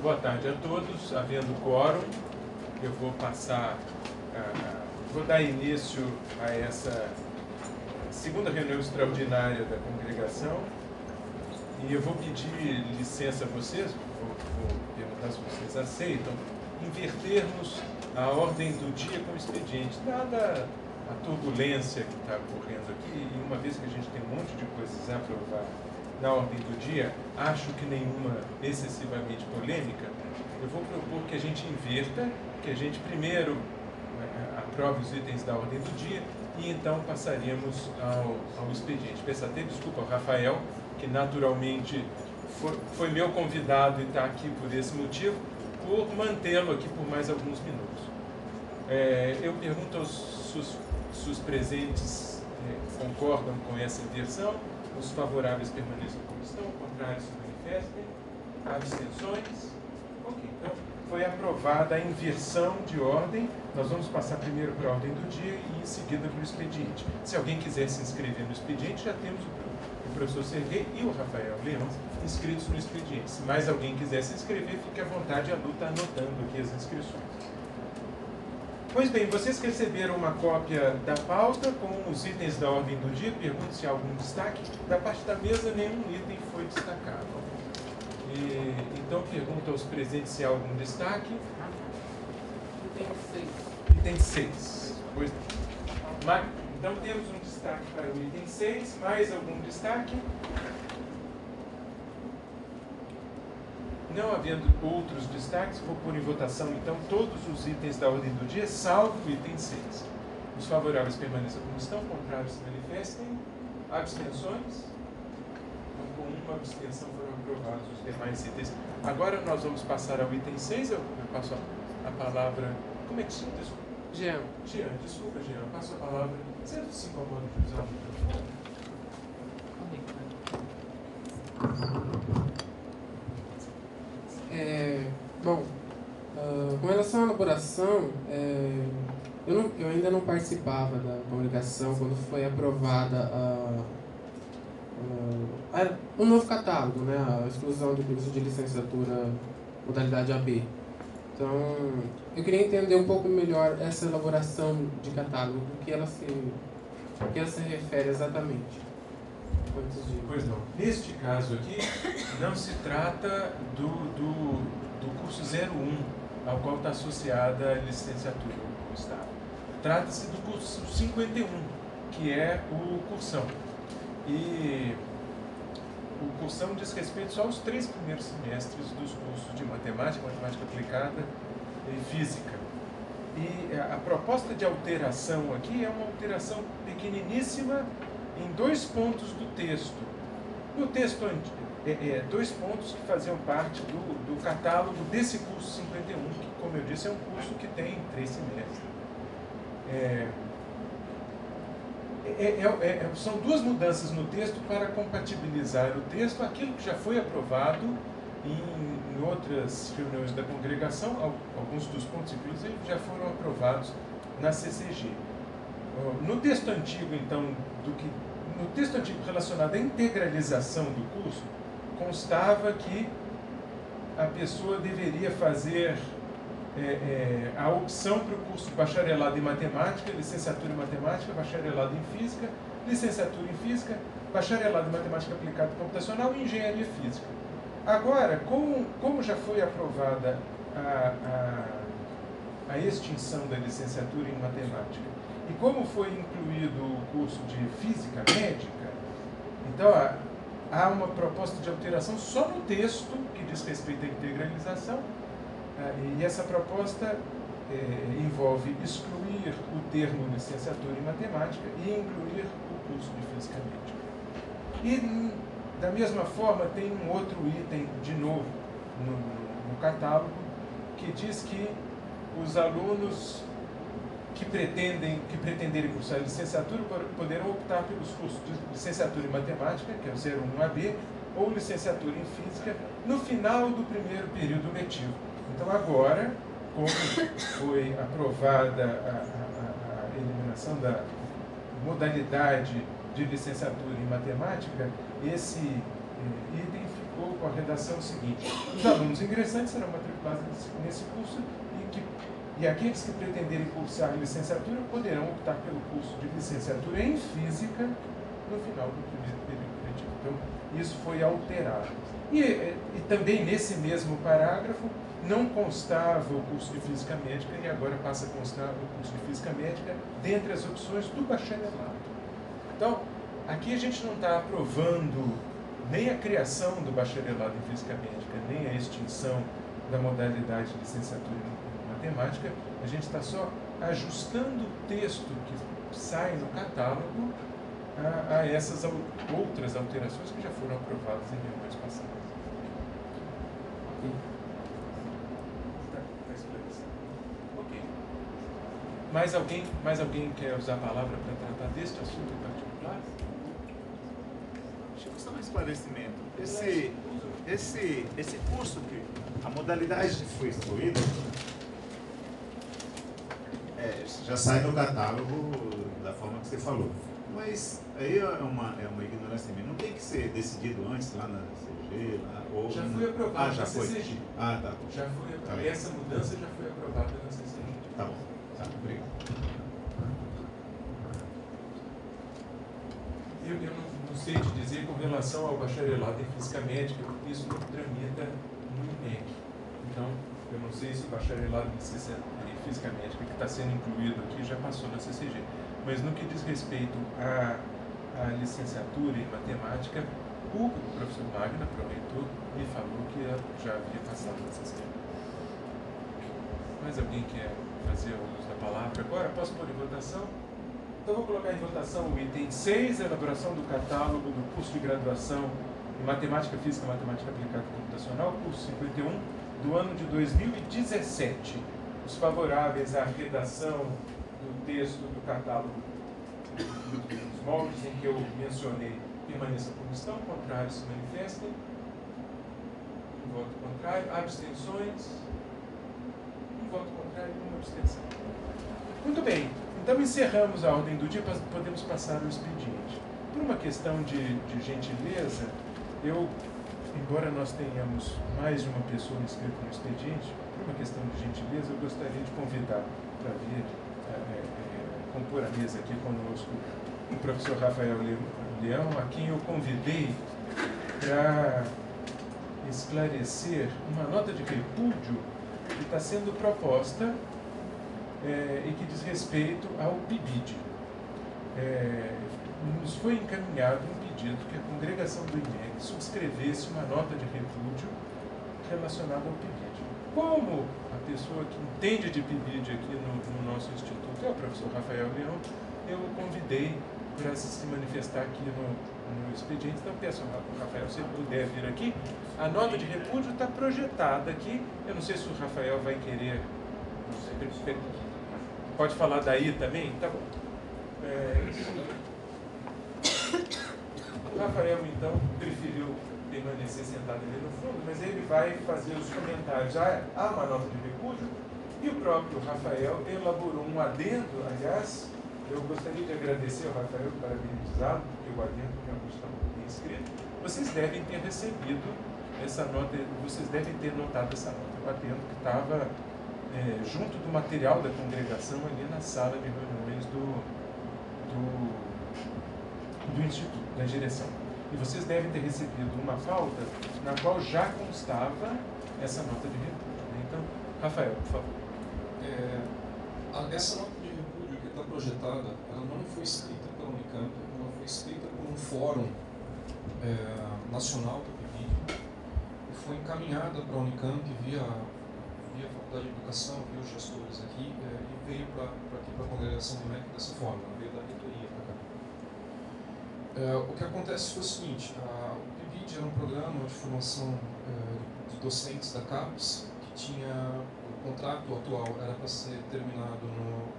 Boa tarde a todos. Havendo quórum, eu vou vou dar início a essa segunda reunião extraordinária da congregação e eu vou pedir licença a vocês, vou perguntar se vocês aceitam, invertermos a ordem do dia com o expediente, dada a turbulência que está ocorrendo aqui, e uma vez que a gente tem um monte de coisas a aprovar na ordem do dia, acho que nenhuma excessivamente polêmica, eu vou propor que a gente inverta, que a gente primeiro aprove os itens da ordem do dia e então passaríamos ao expediente. Peço até desculpa ao Rafael, que naturalmente foi meu convidado e está aqui por esse motivo, por mantê-lo aqui por mais alguns minutos. Eu pergunto se os presentes concordam com essa inversão. Os favoráveis permaneçam como estão, contrários se manifestem. Abstenções? Ok, então foi aprovada a inversão de ordem. Nós vamos passar primeiro para a ordem do dia e em seguida para o expediente. Se alguém quiser se inscrever no expediente, já temos o professor Serguei e o Rafael Leão inscritos no expediente. Se mais alguém quiser se inscrever, fique à vontade, a Lu está anotando aqui as inscrições. Pois bem, vocês receberam uma cópia da pauta com os itens da ordem do dia. Pergunto se há algum destaque. Da parte da mesa, nenhum item foi destacado. Então, pergunto aos presentes se há algum destaque. Item 6. Pois não. Então, temos um destaque para o item 6. Mais algum destaque? Não havendo outros destaques, vou pôr em votação, então, todos os itens da ordem do dia, salvo o item 6. Os favoráveis permaneçam como estão, contrários se manifestem. Abstenções? Então, com uma abstenção foram aprovados os demais itens. Agora nós vamos passar ao item 6. Eu passo a palavra... Como é que se chama? Jean. Jean, desculpa, Jean. Eu passo a palavra... Você não se incomoda de usar o microfone? Com relação à elaboração, eu ainda não participava da congregação quando foi aprovada o novo catálogo, né, a exclusão do curso de licenciatura modalidade AB. Então, eu queria entender um pouco melhor essa elaboração de catálogo, do que ela se refere exatamente. Pois não. Neste caso aqui, não se trata do curso 01, ao qual está associada a licenciatura no Estado. Trata-se do curso 51, que é o cursão. E o cursão diz respeito só aos 3 primeiros semestres dos cursos de matemática, matemática aplicada e física. E a proposta de alteração aqui é uma alteração pequeniníssima em 2 pontos do texto. No texto antigo, 2 pontos que faziam parte do catálogo desse curso 51, que, como eu disse, é um curso que tem 3 semestres. São 2 mudanças no texto para compatibilizar o texto, aquilo que já foi aprovado em outras reuniões da congregação, alguns dos pontos, inclusive, já foram aprovados na CCG. No texto antigo, então, no texto antigo relacionado à integralização do curso, constava que a pessoa deveria fazer a opção para o curso de bacharelado em matemática, licenciatura em matemática, bacharelado em física, licenciatura em física, bacharelado em matemática aplicada e computacional e engenharia física. Agora, como já foi aprovada a extinção da licenciatura em matemática e como foi incluído o curso de física médica, então há uma proposta de alteração só no texto que diz respeito à integralização, e essa proposta envolve excluir o termo licenciatura em matemática e incluir o curso de física médica. E, da mesma forma, tem um outro item, de novo, no catálogo, que diz que os alunos que pretenderem cursar licenciatura poderão optar pelos cursos de licenciatura em matemática, que é o 01AB, ou licenciatura em física, no final do primeiro período letivo. Então, agora, como foi aprovada a eliminação da modalidade de licenciatura em matemática, e identificou com a redação seguinte: os alunos ingressantes serão matriculados nesse curso e aqueles que pretenderem cursar licenciatura poderão optar pelo curso de licenciatura em Física no final do primeiro período letivo. Então, isso foi alterado. E também nesse mesmo parágrafo não constava o curso de Física Médica e agora passa a constar o curso de Física Médica dentre as opções do bacharelado. Então, aqui a gente não está aprovando nem a criação do bacharelado em Física Médica, nem a extinção da modalidade de licenciatura em Matemática. A gente está só ajustando o texto que sai no catálogo a essas outras alterações que já foram aprovadas em reuniões passadas. Está esclarecido. Ok. Mais alguém quer usar a palavra para tratar deste assunto em particular? Deixa eu só um esclarecimento. Esse curso que a modalidade que foi excluída já sai do catálogo da forma que você falou. Mas aí é uma ignorância minha. Não tem que ser decidido antes lá na CG? Ou já foi aprovado já na foi. CCG. Ah, tá. Já foi aprovado. Essa mudança já foi aprovada na CCG. Tá bom. Tá, obrigado. Eu não sei te dizer com relação ao bacharelado em Física Médica, porque isso não tramita no IMEC. Então, eu não sei se o bacharelado em Física Médica que está sendo incluído aqui já passou na CCG. Mas no que diz respeito à licenciatura em Matemática, o professor Magna, proreitor, me falou que já havia passado na CCG. Mais alguém quer fazer o uso da palavra agora? Posso pôr em votação? Então, vou colocar em votação o item 6, a elaboração do catálogo do curso de graduação em Matemática Física e Matemática Aplicada Computacional, curso 51, do ano de 2017. Os favoráveis à redação do texto do catálogo dos moldes em que eu mencionei permaneçam como estão, contrários se manifestem. Um voto contrário. Abstenções? Um voto contrário e uma abstenção. Muito bem. Então, encerramos a ordem do dia, podemos passar ao expediente. Por uma questão de gentileza, embora nós tenhamos mais de uma pessoa inscrita no expediente, por uma questão de gentileza, eu gostaria de convidar para vir compor a mesa aqui conosco o professor Rafael Leão, a quem eu convidei para esclarecer uma nota de repúdio que está sendo proposta e que diz respeito ao PIBID. Nos foi encaminhado um pedido que a congregação do IMEC subscrevesse uma nota de repúdio relacionada ao PIBID. Como a pessoa que entende de PIBID aqui no nosso instituto é o professor Rafael Leão, eu o convidei para se manifestar aqui no expediente. Então, peço ao Rafael, se ele puder vir aqui. A nota de repúdio está projetada aqui. Eu não sei se o Rafael vai querer... Pode falar daí também? Tá bom. O Rafael, então, preferiu permanecer sentado ali no fundo, mas ele vai fazer os comentários. Há uma nota de repúdio e o próprio Rafael elaborou um adendo. Aliás, eu gostaria de agradecer ao Rafael, parabenizá-lo, porque o adendo realmente está muito bem escrito. Vocês devem ter recebido essa nota, vocês devem ter notado essa nota. O adendo que estava junto do material da congregação ali na sala de reuniões do Instituto, da direção. E vocês devem ter recebido uma pauta na qual já constava essa nota de repúdio. Então, Rafael, por favor. Essa nota de repúdio que está projetada, ela não foi escrita pela Unicamp, ela foi escrita por um fórum nacional do PIBID e foi encaminhada para a Unicamp via a Faculdade de Educação, via os gestores aqui, e veio para aqui, para a congregação do MEC dessa forma, veio da reitoria para cá. O que acontece foi o seguinte: o PIBID era um programa de formação de docentes da CAPES, que tinha, o contrato atual era para ser terminado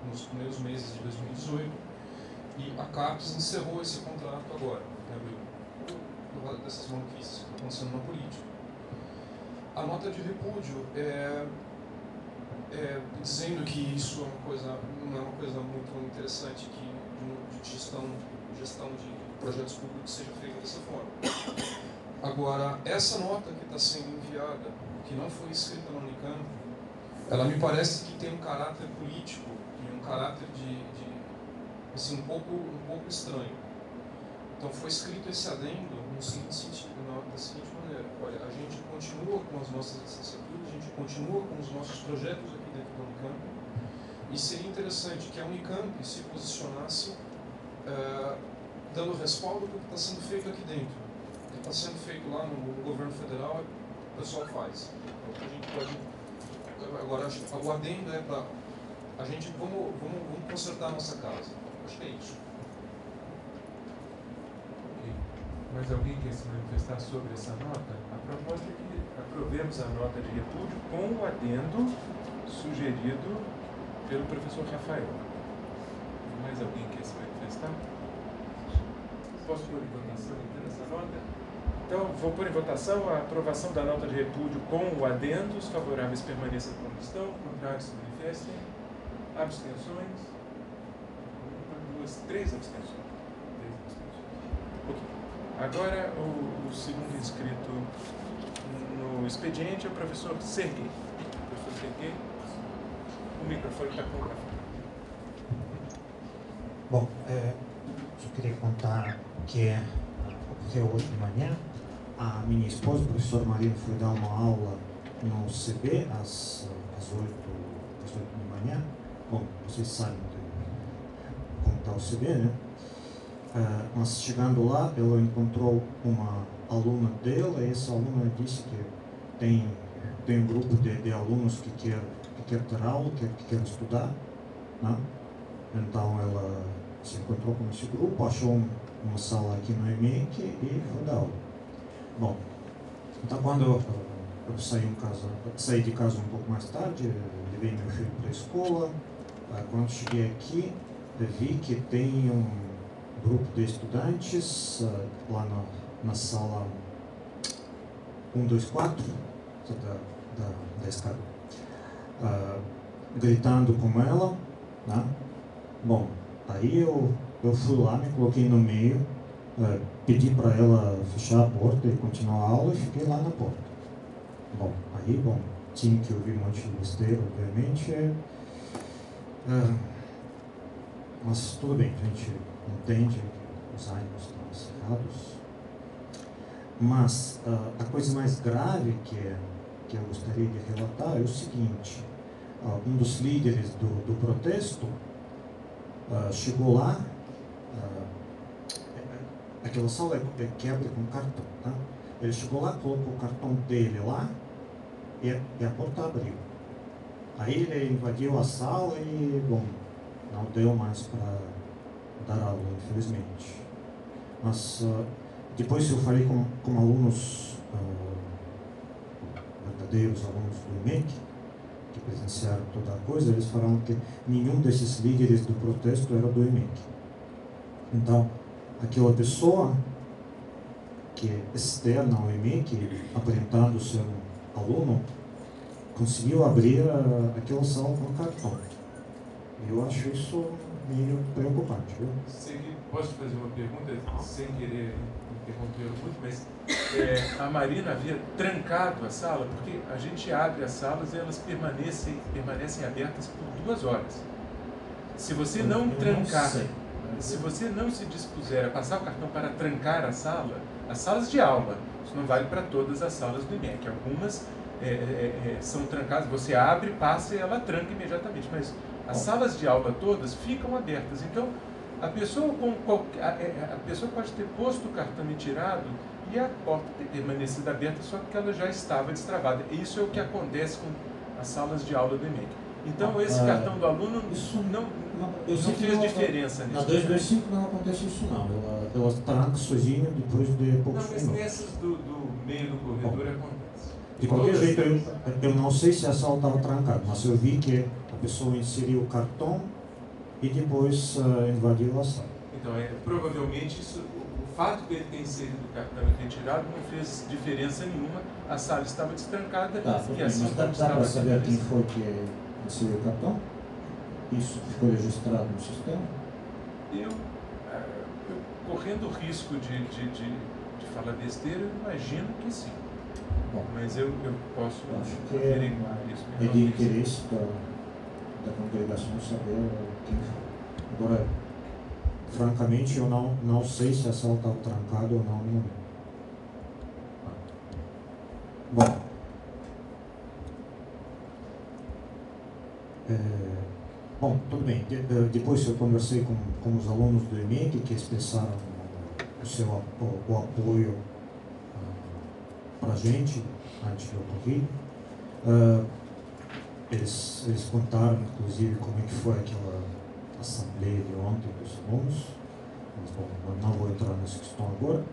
nos primeiros meses de 2018, e a CAPES encerrou esse contrato agora, em abril, por causa dessas maluquices que estão acontecendo na política. A nota de repúdio dizendo que isso não é uma coisa muito interessante, que de gestão de projetos públicos seja feita dessa forma. Agora, essa nota que está sendo enviada, que não foi escrita na Unicamp, ela me parece que tem um caráter político e um caráter assim, um pouco estranho. Então foi escrito esse adendo no seguinte sentido, da seguinte maneira: olha, a gente continua com as nossas licenciaturas, a gente continua com os nossos projetos aqui dentro da Unicamp, e seria interessante que a Unicamp se posicionasse dando respaldo para o que está sendo feito aqui dentro. O que está sendo feito lá no governo federal, o pessoal faz. Então, a gente pode. Agora, o adendo é para a gente, vamos consertar a nossa casa. Acho que é isso. Ok. Mais alguém quer se manifestar sobre essa nota? A proposta é que aprovemos a nota de repúdio com o adendo sugerido pelo professor Rafael. Mais alguém quer se manifestar? Posso pôr em votação então essa nota? Então, vou pôr em votação a aprovação da nota de repúdio com o adendo. Os favoráveis permaneçam como estão, contrários se manifestem. Abstenções? Uma, duas, três abstenções. Ok. Agora, o segundo inscrito no expediente é o professor Serguei. Professor Serguei, o microfone está com o gravador. Bom, só queria contar que ocorreu hoje de manhã. A minha esposa, a professora Marina, foi dar uma aula no CB às 8 da manhã. Bom, vocês sabem como está o CB, né? Mas chegando lá, ela encontrou uma aluna dela, e essa aluna disse que tem um grupo de alunos que quer ter aula, que quer estudar, né? Então ela se encontrou com esse grupo, achou uma sala aqui no EMEC e foi dar aula. Bom, então quando eu saí de casa um pouco mais tarde, levei meu filho para a escola. Quando cheguei aqui, vi que tem um grupo de estudantes lá na sala 124 da escada, gritando com ela, né? Bom, aí eu fui lá, me coloquei no meio, pedi para ela fechar a porta e continuar a aula, e fiquei lá na porta. Bom, tinha que ouvir um monte de besteira, obviamente, mas tudo bem, a gente entende que os ânimos estão acirrados. Mas a coisa mais grave que eu gostaria de relatar é o seguinte: um dos líderes do protesto chegou lá. Aquela sala que abre com cartão, tá? Ele chegou lá, colocou o cartão dele lá e a porta abriu. Aí ele invadiu a sala e, bom, não deu mais para dar aula, infelizmente. Mas depois eu falei com alunos, verdadeiros alunos do IMEC, que presenciaram toda a coisa. Eles falaram que nenhum desses líderes do protesto era do IMEC. Então, aquela pessoa que é externa ao IMEC, aparentando ser um aluno, conseguiu abrir aquela sala com cartão. E eu acho isso meio preocupante, viu? Posso fazer uma pergunta, sem querer interromper muito, mas a Marina havia trancado a sala, porque a gente abre as salas e elas permanecem abertas por 2 horas. Se você não trancar, se você não se dispuser a passar o cartão para trancar a sala, as salas de aula, isso não vale para todas as salas do IMEC, algumas são trancadas, você abre, passa e ela tranca imediatamente, mas as salas de aula todas ficam abertas. Então, a pessoa pode ter posto o cartão e tirado e a porta ter permanecido aberta, só que ela já estava destravada. Isso é o que acontece com as salas de aula do IMEC. Então, esse cartão do aluno não fez diferença nisso. Na 225 não acontece isso não. Ela tranca sozinha depois de poucos minutos. Não, mas nessas do meio do corredor acontece. De qualquer jeito, eu não sei se a sala estava trancada, mas eu vi que a pessoa inseriu o cartão e depois invadiu a sala. Então, provavelmente, o fato dele ter inserido o cartão e ter tirado não fez diferença nenhuma. A sala estava destrancada e assim mas dá para saber quem foi que inseriu o cartão? Isso ficou registrado no sistema? Eu correndo o risco de de falar besteira, eu imagino que sim. Bom, Mas eu posso acho que averiguar isso. é de interesse da congregação saber quem foi. Agora, francamente, eu não sei se a sala está trancada ou não no momento. Bom, bom, tudo bem. Depois eu conversei com os alunos do EMEC que expressaram o apoio para a gente antes do ocorrido. Eles contaram, inclusive, como é que foi aquela assembleia de ontem dos alunos. Mas, bom, eu não vou entrar nessa questão agora.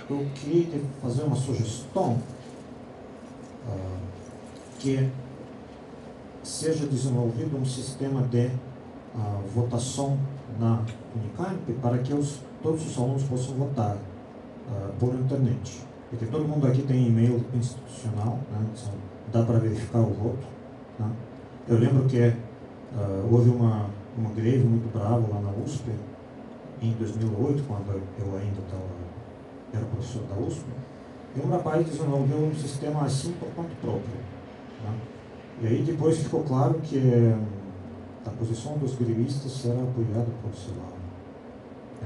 Eu queria fazer uma sugestão que seja desenvolvido um sistema de votação na Unicamp para que todos os alunos possam votar por internet. Porque todo mundo aqui tem e-mail institucional, né? Então dá para verificar o voto. Né? Eu lembro que houve uma greve muito brava lá na USP, em 2008, quando eu ainda era professor da USP, e um rapaz desenvolveu um sistema assim por conta própria. Né? E aí depois ficou claro que a posição dos grevistas era apoiada por, sei lá,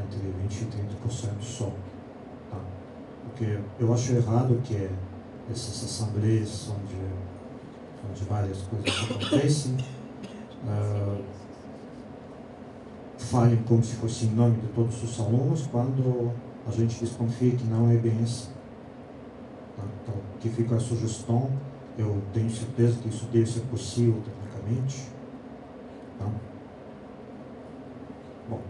entre 20% e 30% só. Tá? Porque eu acho errado que essas assembleias onde várias coisas acontecem falem como se fosse em nome de todos os alunos, quando a gente desconfia que não é bem assim. Tá? Então, aqui fica a sugestão. Eu tenho certeza que isso deve ser possível tecnicamente. Tá? Bom.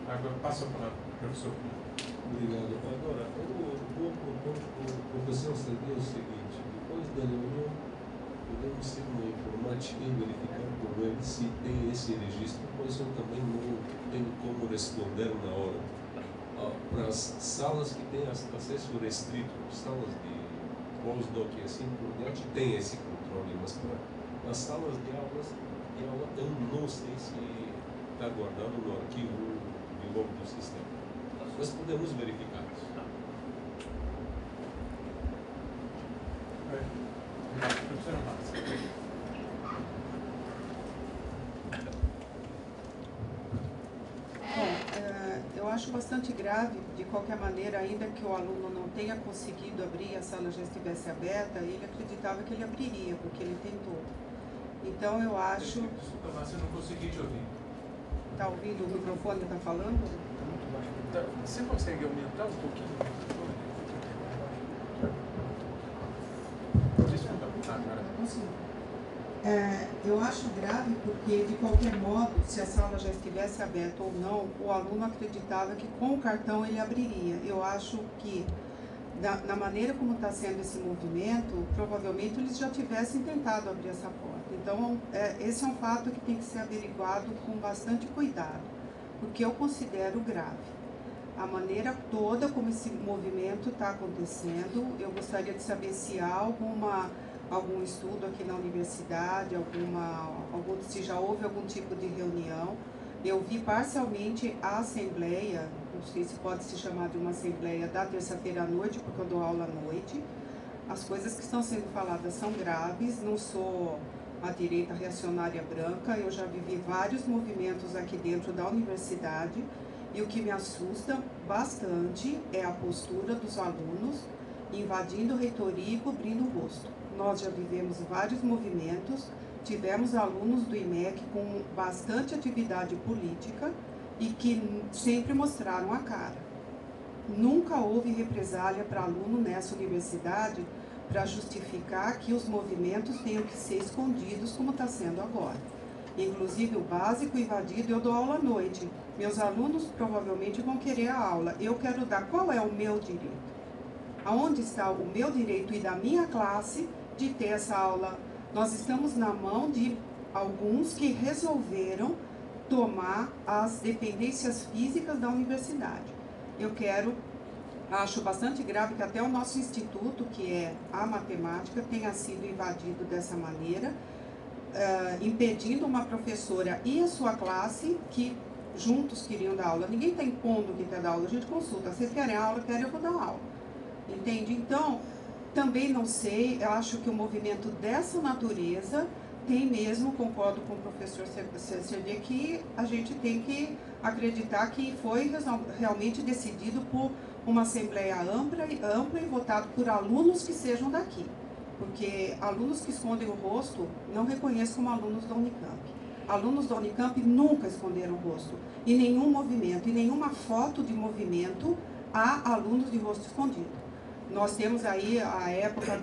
Agora passa para o professor. Obrigado. Agora, o professor seria o seguinte: depois da reunião, podemos ter uma informática e verificar por web se tem esse registro, pois eu também não tenho como responder na hora. Para as salas que têm acesso restrito, salas de pós-doc e assim por diante, tem esse controle, mas para as salas de aula, eu não sei se está guardado no arquivo de logo do sistema. Mas podemos verificar isso. Eu acho bastante grave, de qualquer maneira, ainda que o aluno não tenha conseguido abrir, a sala já estivesse aberta, ele acreditava que ele abriria, porque ele tentou. Então eu acho... Desculpa, mas eu não consegui te ouvir. Está ouvindo? O microfone está falando? Você consegue aumentar um pouquinho? Desculpa, agora. Eu acho grave porque, de qualquer modo, se a sala já estivesse aberta ou não, o aluno acreditava que com o cartão ele abriria. Eu acho que, na maneira como está sendo esse movimento, provavelmente eles já tivessem tentado abrir essa porta. Então, esse é um fato que tem que ser averiguado com bastante cuidado, porque eu considero grave. A maneira toda como esse movimento está acontecendo, eu gostaria de saber se há algum estudo aqui na universidade, se já houve algum tipo de reunião. Eu vi parcialmente a assembleia, não sei se pode se chamar de uma assembleia, da terça-feira à noite, porque eu dou aula à noite. As coisas que estão sendo faladas são graves, não sou a direita reacionária branca, eu já vivi vários movimentos aqui dentro da universidade, e o que me assusta bastante é a postura dos alunos invadindo a reitoria e cobrindo o rosto. Nós já vivemos vários movimentos, tivemos alunos do IMEC com bastante atividade política e que sempre mostraram a cara. Nunca houve represália para aluno nessa universidade para justificar que os movimentos tenham que ser escondidos como está sendo agora. Inclusive o básico invadido, eu dou aula à noite. Meus alunos provavelmente vão querer a aula. Eu quero dar qual é o meu direito. Aonde está o meu direito e da minha classe de ter essa aula? Nós estamos na mão de alguns que resolveram tomar as dependências físicas da universidade. Eu quero Acho bastante grave que até o nosso instituto, que é a matemática, tenha sido invadido dessa maneira, impedindo uma professora e a sua classe, que juntos queriam dar aula. Ninguém está impondo que quer dar aula, a gente consulta. Vocês querem aula, querem, eu vou dar aula. Entende? Então, também não sei, eu acho que o movimento dessa natureza tem mesmo, concordo com o professor Serdi, que a gente tem que acreditar que foi realmente decidido por uma assembleia ampla e votado por alunos que sejam daqui. Porque alunos que escondem o rosto, não reconheço como alunos da Unicamp. Alunos da Unicamp nunca esconderam o rosto. Em nenhum movimento, em nenhuma foto de movimento, há alunos de rosto escondido. Nós temos aí a época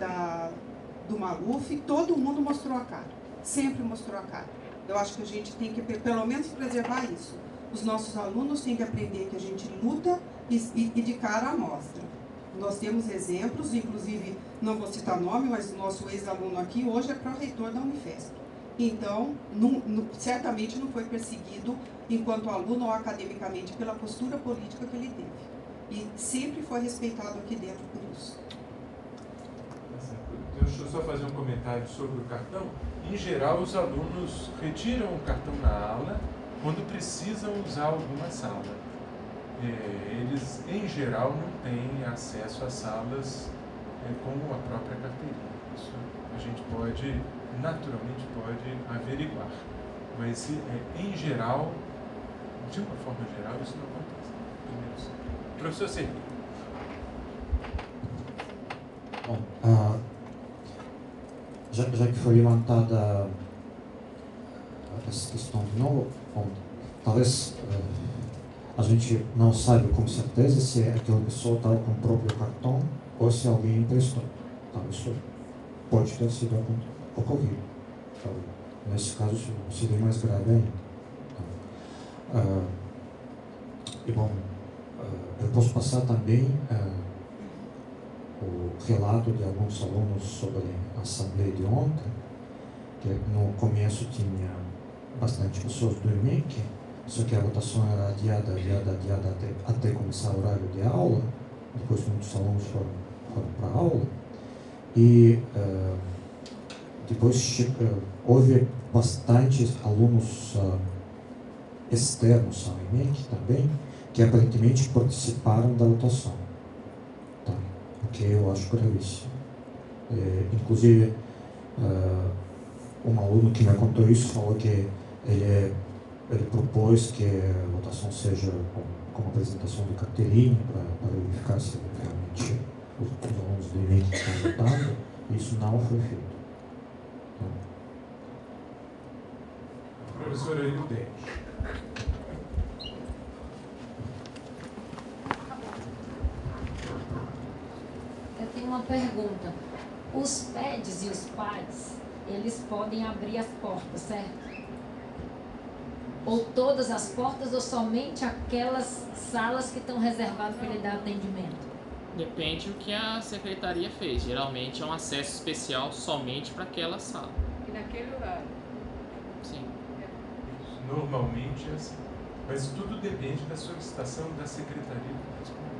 do Maluf, todo mundo mostrou a cara. Sempre mostrou a cara. Eu acho que a gente tem que, pelo menos, preservar isso. Os nossos alunos têm que aprender que a gente luta e de cara mostra. Nós temos exemplos, inclusive, não vou citar nome, mas o nosso ex-aluno aqui hoje é pró-reitor da Unifesp. Então, certamente não foi perseguido enquanto aluno ou academicamente pela postura política que ele teve. E sempre foi respeitado aqui dentro por isso. Deixa eu só fazer um comentário sobre o cartão. Em geral, os alunos retiram o cartão na aula quando precisam usar alguma sala. Eles, em geral, não têm acesso a salas com a própria carteirinha. Isso a gente pode, naturalmente, pode averiguar. Mas, em geral, de uma forma geral, isso não acontece. Professor Sergi. Bom, já que foi levantada essa questão de novo, bom, talvez a gente não saiba com certeza se aquela pessoa estava com o próprio cartão ou se alguém emprestou. Então, isso pode ter sido ocorrido. Então, nesse caso, seria mais grave ainda. Então, e bom, eu posso passar também o relato de alguns alunos sobre a assembleia de ontem, que no começo tinha bastante pessoas do IMEC, só que a votação era adiada até começar o horário de aula. Depois muitos alunos foram para a aula e depois houve bastantes alunos externos ao IMEC também, que aparentemente participaram da votação, tá? O que eu acho gravíssimo. Inclusive, um aluno que me contou isso falou que ele propôs que a votação seja com apresentação de carteirinha para verificar se realmente os alunos do IMEC estão votando, e isso não foi feito. Tá? Professora Ilde. Eu tenho uma pergunta. Os PEDs e os PADs, eles podem abrir as portas, certo? Ou todas as portas, ou somente aquelas salas que estão reservadas para ele dar atendimento? Depende do que a secretaria fez. Geralmente é um acesso especial somente para aquela sala. E naquele horário? Sim. Normalmente é assim. Mas tudo depende da solicitação da secretaria correspondente.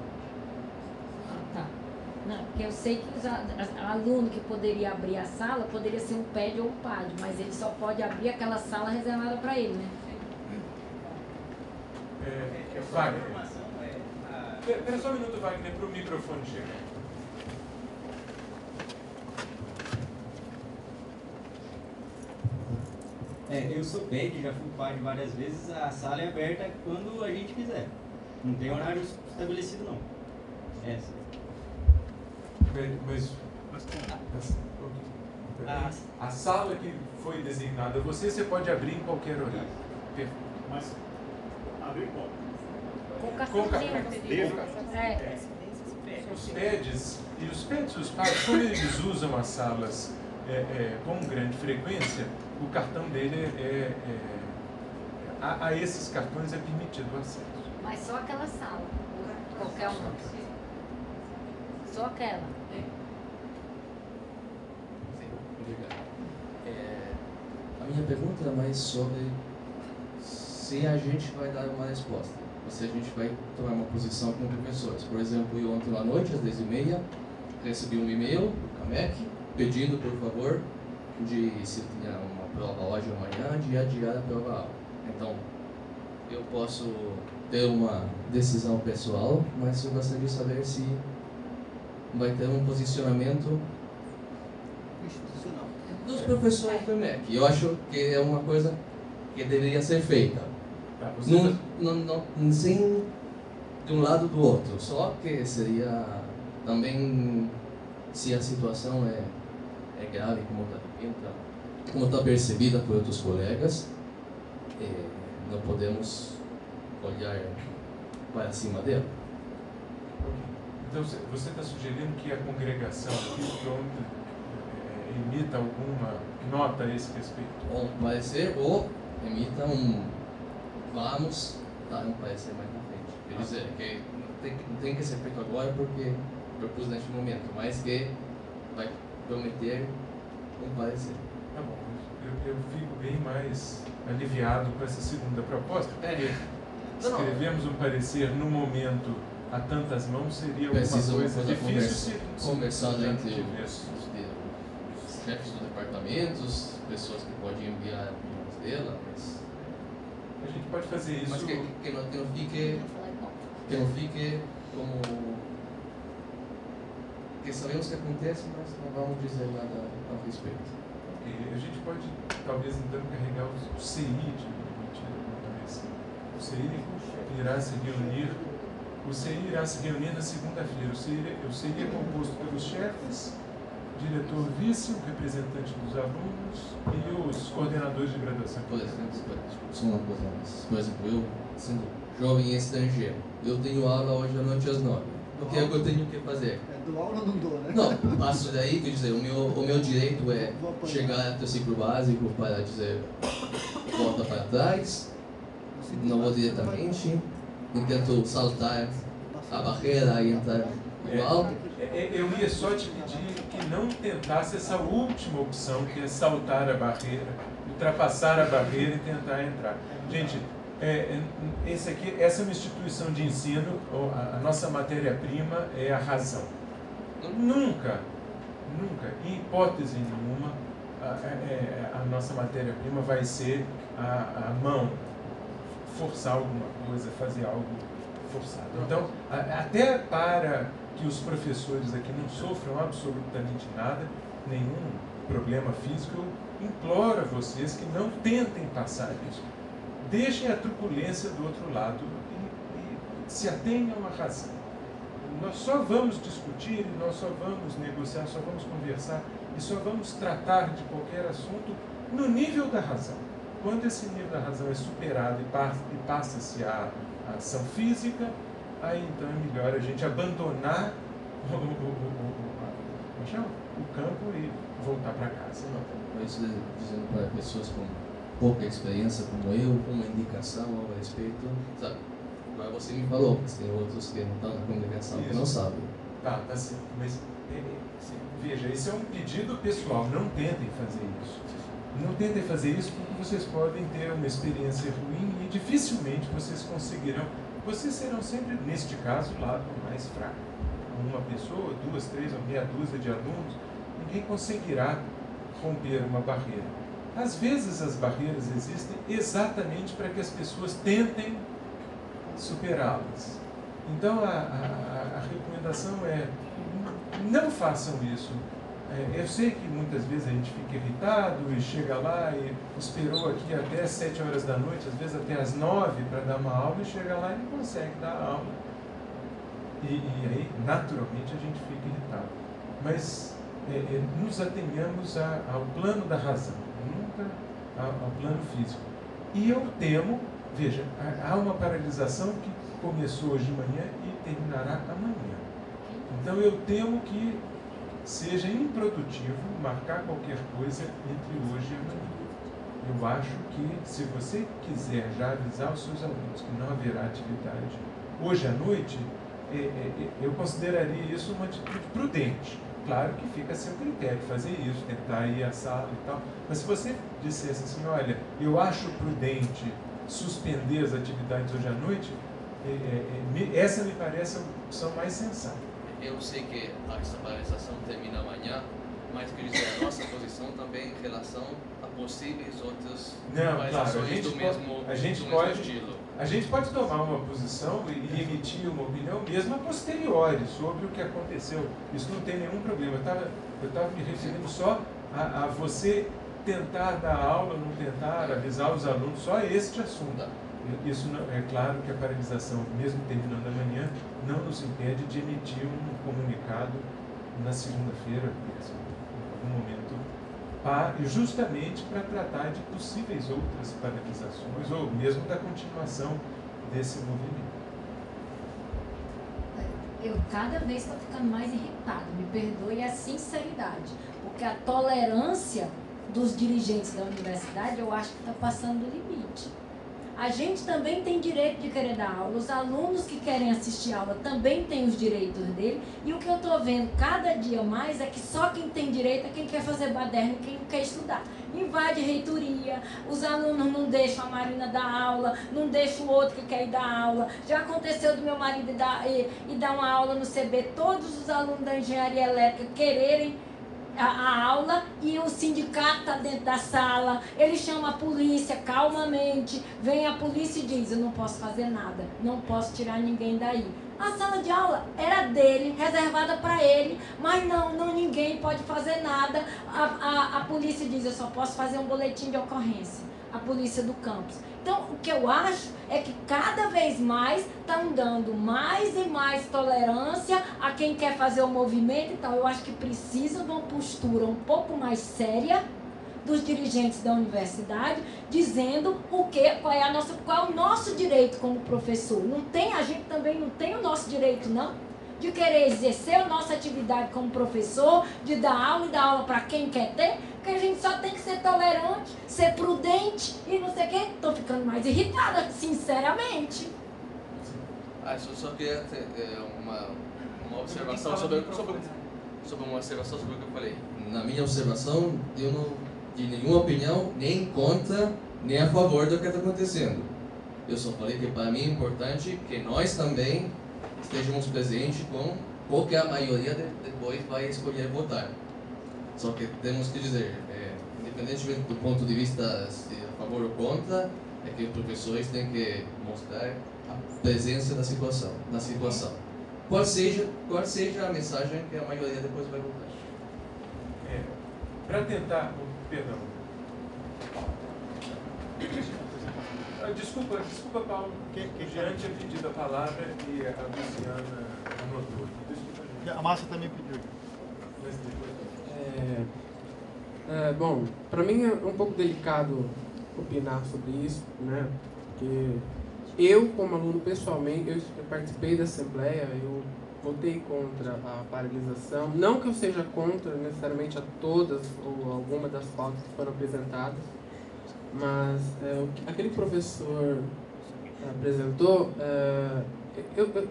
Tá. Não, porque eu sei que o aluno que poderia abrir a sala poderia ser um PED ou um PAD, mas ele só pode abrir aquela sala reservada para ele, né? Wagner. Espera só um minuto, Wagner, para o microfone chegar. Eu sou PED, já fui PAD várias vezes, a sala é aberta quando a gente quiser. Não tem horário estabelecido, não. A sala que foi designada você pode abrir em qualquer horário. Mas abrir qual? Com cartão. Os PEDs e os PEDs, os pais, como eles usam as salas com grande frequência, o cartão dele a esses cartões é permitido o acesso. Mas só aquela sala, qualquer uma. Só aquela. Obrigado. A minha pergunta é mais sobre se a gente vai dar uma resposta. se a gente vai tomar uma posição como professores. Por exemplo, eu ontem à noite, às 10h30, recebi um e-mail do CAMEC pedindo, por favor, se tinha uma prova hoje ou amanhã, de adiar a prova-aula. Então, eu posso ter uma decisão pessoal, mas eu gostaria de saber se vai ter um posicionamento institucional dos professores do CAMEC. Eu acho que é uma coisa que deveria ser feita. Não sem de um lado do outro, só que seria também, se a situação é grave, como está percebida por outros colegas, não podemos olhar para cima dela. Então, você está sugerindo que a congregação aqui emita alguma nota a esse respeito? Ou um parecer, ou emita vamos dar um parecer mais na frente. Quer dizer, que não tem que ser feito agora porque propus neste momento, mas que vai prometer um parecer. Tá bom, eu fico bem mais aliviado com essa segunda proposta, porque escrevemos um parecer no momento a tantas mãos seria alguma coisa difícil conversando entre os chefes dos departamentos, pessoas que podem enviar opiniões dela, mas a gente pode fazer isso. Mas que não fique como que sabemos que acontece, mas não vamos dizer nada a respeito. A gente pode, talvez, então, carregar o CI de cabeça. O CI irá se reunir. O CI irá se reunir na segunda-feira. O CI é composto pelos chefes, diretor vice, o representante dos alunos e os coordenadores de graduação. Por exemplo, só uma coisa mais. Por exemplo, eu, sendo jovem estrangeiro, eu tenho aula hoje à noite às 9. O que eu tenho que fazer? Do aula não dou, né? Não, passo daí, quer dizer, o meu direito é chegar até o ciclo básico para dizer volta para trás, não vou diretamente, e tento saltar a barreira e entrar igual. Eu ia só te pedir que não tentasse essa última opção, que é saltar a barreira, ultrapassar a barreira e tentar entrar. Gente, essa é uma instituição de ensino, a nossa matéria-prima é a razão. Nunca, em hipótese nenhuma, a nossa matéria-prima vai ser a mão, forçar alguma coisa, fazer algo forçado. Então, até para que os professores aqui não sofram absolutamente nada, nenhum problema físico, eu imploro a vocês que não tentem passar isso. Deixem a truculência do outro lado e se atenham à razão. Nós só vamos discutir, nós só vamos negociar, só vamos conversar e só vamos tratar de qualquer assunto no nível da razão. Quando esse nível da razão é superado e passa-se a ação física, aí então é melhor a gente abandonar o campo e voltar para casa. Não, isso dizendo para pessoas com pouca experiência como eu, uma indicação a respeito, sabe? Agora você me falou, mas tem outros que não estão na comunicação que não sabem. Tá certo. Mas veja, esse é um pedido pessoal, não tentem fazer isso. Não tentem fazer isso porque vocês podem ter uma experiência ruim e dificilmente vocês conseguirão. Vocês serão sempre, neste caso, o lado mais fraco. Uma pessoa, 2, 3 ou meia dúzia de alunos, ninguém conseguirá romper uma barreira. Às vezes as barreiras existem exatamente para que as pessoas tentem superá-las. Então a recomendação é não façam isso. Eu sei que muitas vezes a gente fica irritado e chega lá e esperou aqui até as 7 horas da noite, às vezes até as 9 para dar uma aula e chega lá e não consegue dar a aula. E aí, naturalmente, a gente fica irritado. Mas nos atenhamos ao plano da razão, nunca ao plano físico. E eu temo, veja, há uma paralisação que começou hoje de manhã e terminará amanhã. Então eu temo que seja improdutivo marcar qualquer coisa entre hoje e amanhã. Eu acho que, se você quiser já avisar os seus alunos que não haverá atividade hoje à noite, eu consideraria isso uma atitude prudente. Claro que fica a seu critério fazer isso, tentar ir à sala e tal. Mas se você dissesse assim, olha, eu acho prudente suspender as atividades hoje à noite, essa me parece a opção mais sensata. Eu sei que essa paralisação termina amanhã, mas quer dizer, a nossa posição também em relação a possíveis outras paralisações do mesmo estilo. A gente pode tomar uma posição e emitir uma opinião mesmo a posteriori sobre o que aconteceu. Isso não tem nenhum problema. Eu estava me referindo só a você tentar dar aula, não tentar avisar os alunos, só este assunto. Isso não, é claro que a paralisação, mesmo terminando amanhã, não nos impede de emitir um comunicado na segunda-feira, em algum momento, justamente para tratar de possíveis outras paralisações, ou mesmo da continuação desse movimento. Eu cada vez estou ficando mais irritada, me perdoe a sinceridade, porque a tolerância dos dirigentes da universidade eu acho que está passando do limite. A gente também tem direito de querer dar aula, os alunos que querem assistir aula também têm os direitos dele, e o que eu estou vendo cada dia mais é que só quem tem direito é quem quer fazer baderna e quem não quer estudar. Invade reitoria, os alunos não deixam a Marina dar aula, não deixam o outro que quer ir dar aula. Já aconteceu do meu marido ir dar uma aula no CB, todos os alunos da engenharia elétrica quererem a aula e o sindicato está dentro da sala, ele chama a polícia calmamente, vem a polícia e diz, eu não posso fazer nada, não posso tirar ninguém daí. A sala de aula era dele, reservada para ele, mas não ninguém pode fazer nada. A polícia diz, eu só posso fazer um boletim de ocorrência, a polícia do campus. Então, o que eu acho é que cada vez mais estão dando mais e mais tolerância a quem quer fazer o movimento e tal. Eu acho que precisa de uma postura um pouco mais séria dos dirigentes da universidade, dizendo qual é o nosso direito como professor. A gente também não tem o nosso direito, não, de querer exercer a nossa atividade como professor, de dar aula e dar aula para quem quer ter, porque a gente só tem que ser tolerante, ser prudente e não sei o quê. Estou ficando mais irritada, sinceramente. Eu só queria ter uma observação sobre uma observação sobre o que eu falei. Na minha observação, eu não tive nenhuma opinião nem contra nem a favor do que está acontecendo. Eu só falei que para mim é importante que nós também estejamos presentes com o que a maioria depois vai escolher votar. Só que temos que dizer, independentemente do ponto de vista se a favor ou contra, é que os professores têm que mostrar a presença na situação. Qual seja a mensagem que a maioria depois vai votar. Para tentar... Perdão. Desculpa, Paulo. O Jean tinha pedido a palavra e a Luciana anotou. A Márcia também pediu. Bom, para mim é um pouco delicado opinar sobre isso, né? Porque eu, como aluno pessoalmente, eu participei da Assembleia, eu votei contra a paralisação. Não que eu seja contra necessariamente a todas ou alguma das pautas que foram apresentadas, mas aquele professor apresentou,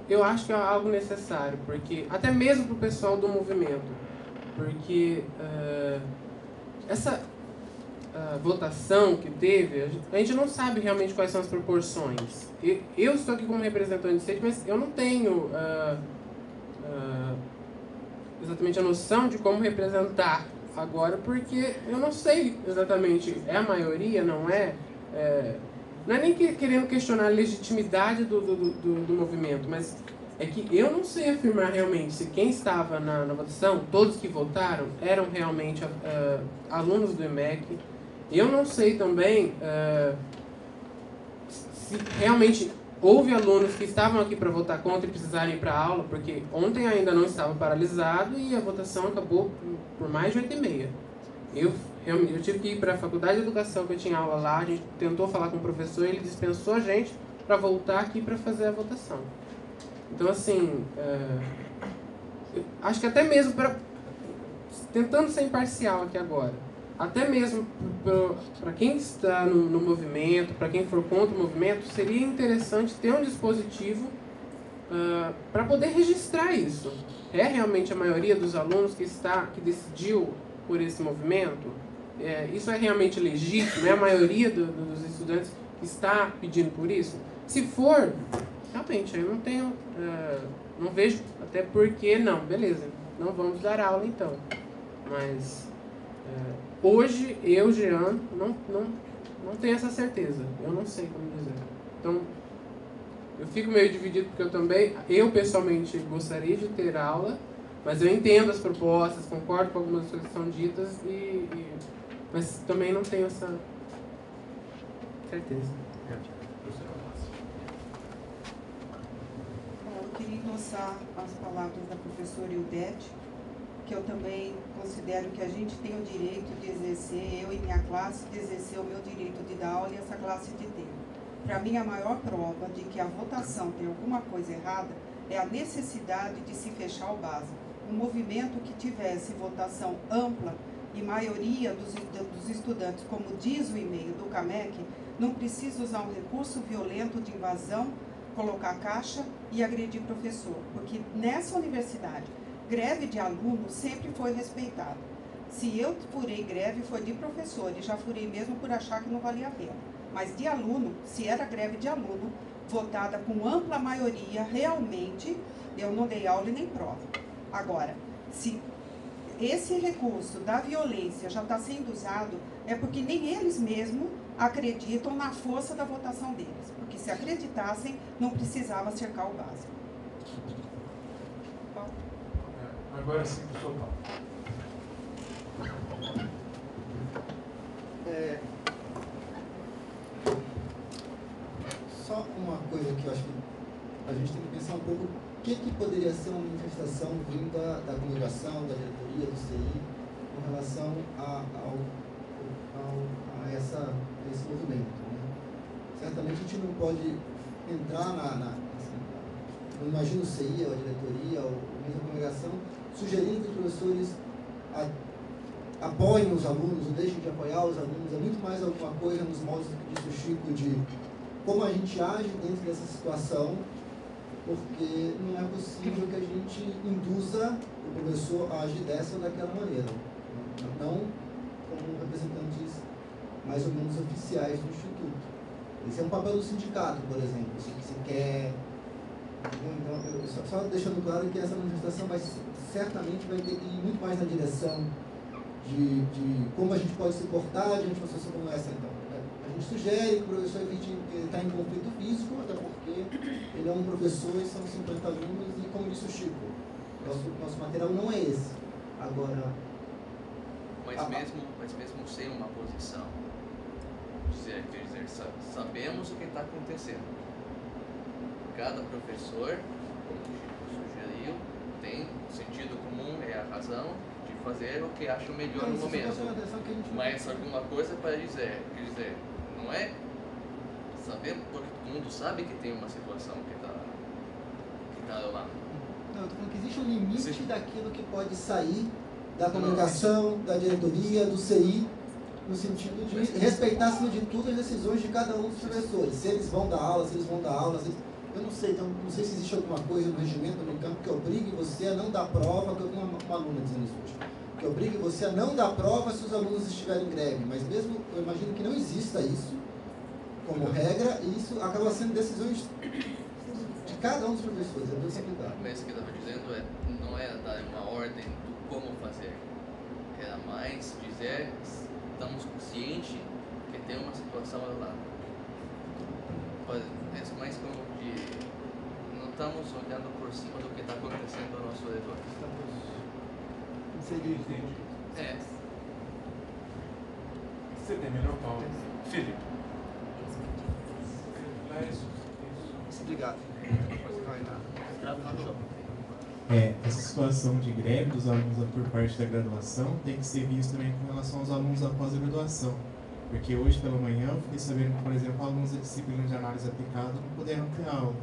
eu acho que é algo necessário, porque até mesmo para o pessoal do movimento, porque essa votação que teve, a gente não sabe realmente quais são as proporções. Eu estou aqui como representante de sede, mas eu não tenho exatamente a noção de como representar agora, porque eu não sei exatamente, é a maioria, não é? Não é nem querendo questionar a legitimidade do movimento, mas é que eu não sei afirmar realmente se quem estava na votação, todos que votaram, eram realmente alunos do EMEC. Eu não sei também se realmente houve alunos que estavam aqui para votar contra e precisaram ir para a aula, porque ontem ainda não estava paralisado e a votação acabou por mais de 8h30. Eu tive que ir para a Faculdade de Educação, que eu tinha aula lá, a gente tentou falar com o professor, ele dispensou a gente para voltar aqui para fazer a votação. Então, assim, acho que até mesmo tentando ser imparcial aqui agora, até mesmo para quem está no movimento, para quem for contra o movimento, seria interessante ter um dispositivo para poder registrar isso. É realmente a maioria dos alunos que decidiu por esse movimento? Isso é realmente legítimo? É a maioria dos estudantes que está pedindo por isso? Se for, realmente, eu não tenho, não vejo até por que não, beleza, não vamos dar aula então. Mas hoje, eu, Jean, não tenho essa certeza, eu não sei como dizer. Então, eu fico meio dividido porque eu pessoalmente gostaria de ter aula, mas eu entendo as propostas, concordo com algumas coisas que são ditas, mas também não tenho essa certeza. Eu queria endossar as palavras da professora Ildete, que eu também considero que a gente tem o direito de exercer, eu e minha classe, de exercer o meu direito de dar aula e essa classe de ter. Para mim, a maior prova de que a votação tem alguma coisa errada é a necessidade de se fechar o básico. Um movimento que tivesse votação ampla e maioria dos estudantes, como diz o e-mail do CAMEC, não precisa usar um recurso violento de invasão, colocar caixa e agredir professor, porque nessa universidade, greve de aluno sempre foi respeitada. Se eu furei greve, foi de professor, e já furei mesmo por achar que não valia a pena. Mas de aluno, se era greve de aluno, votada com ampla maioria, realmente, eu não dei aula e nem prova. Agora, se esse recurso da violência já está sendo usado, é porque nem eles mesmos acreditam na força da votação deles. Porque se acreditassem, não precisava cercar o básico. Agora sim, professor Paulo. Só uma coisa que eu acho que a gente tem que pensar um pouco, o que poderia ser uma manifestação vinda da congregação, da diretoria, do CI, com relação a esse movimento. Né? Certamente a gente não pode entrar não imagino o CI, ou a diretoria, ou mesmo a congregação, sugerindo que os professores apoiem os alunos, ou deixem de apoiar os alunos. É muito mais alguma coisa nos moldes do que disse o Chico, de como a gente age dentro dessa situação, porque não é possível que a gente induza o professor a agir dessa ou daquela maneira. Não como representantes mais ou menos oficiais do Instituto. Esse é um papel do sindicato, por exemplo. Se você quer... Então, só deixando claro que essa manifestação certamente vai ter que ir muito mais na direção de como a gente pode se portar diante de uma situação como essa. Então, a gente sugere que o professor evite estar em conflito físico, até porque ele é um professor e são 50 alunos, e como disse o Chico, nosso material não é esse. Agora... Mas mesmo sem uma posição, quer dizer, sabemos o que está acontecendo. Cada professor, como o Chico sugeriu, tem sentido comum, é a razão de fazer o que acha melhor no momento. Mas alguma coisa para dizer, quer dizer, não é sabendo, porque todo mundo sabe que tem uma situação que está lá. Não, eu estou falando que existe um limite daquilo que pode sair da comunicação, da diretoria, do CI, no sentido de respeitar, acima de tudo, as decisões de cada um dos professores. Se eles vão dar aula, eu não sei, então não sei se existe alguma coisa no regimento, no campo, que obrigue você a não dar prova, que eu tenho uma aluna dizendo isso hoje, que obrigue você a não dar prova se os alunos estiverem em greve, mas mesmo, eu imagino que não exista isso como regra, e isso acaba sendo decisões de cada um dos professores, é muito complicado. Mas o que eu estava dizendo não é dar uma ordem do como fazer, era mais dizer, estamos conscientes que tem uma situação lá. É mais como de não estamos olhando por cima do que está acontecendo ao nosso redor. Estamos inseridos. Você terminou, Paulo? Felipe. Obrigado. Essa situação de greve dos alunos por parte da graduação tem que ser vista também com relação aos alunos da pós-graduação. Porque hoje pela manhã eu fiquei sabendo que, por exemplo, alunos da disciplina de análise aplicada não puderam ter aula,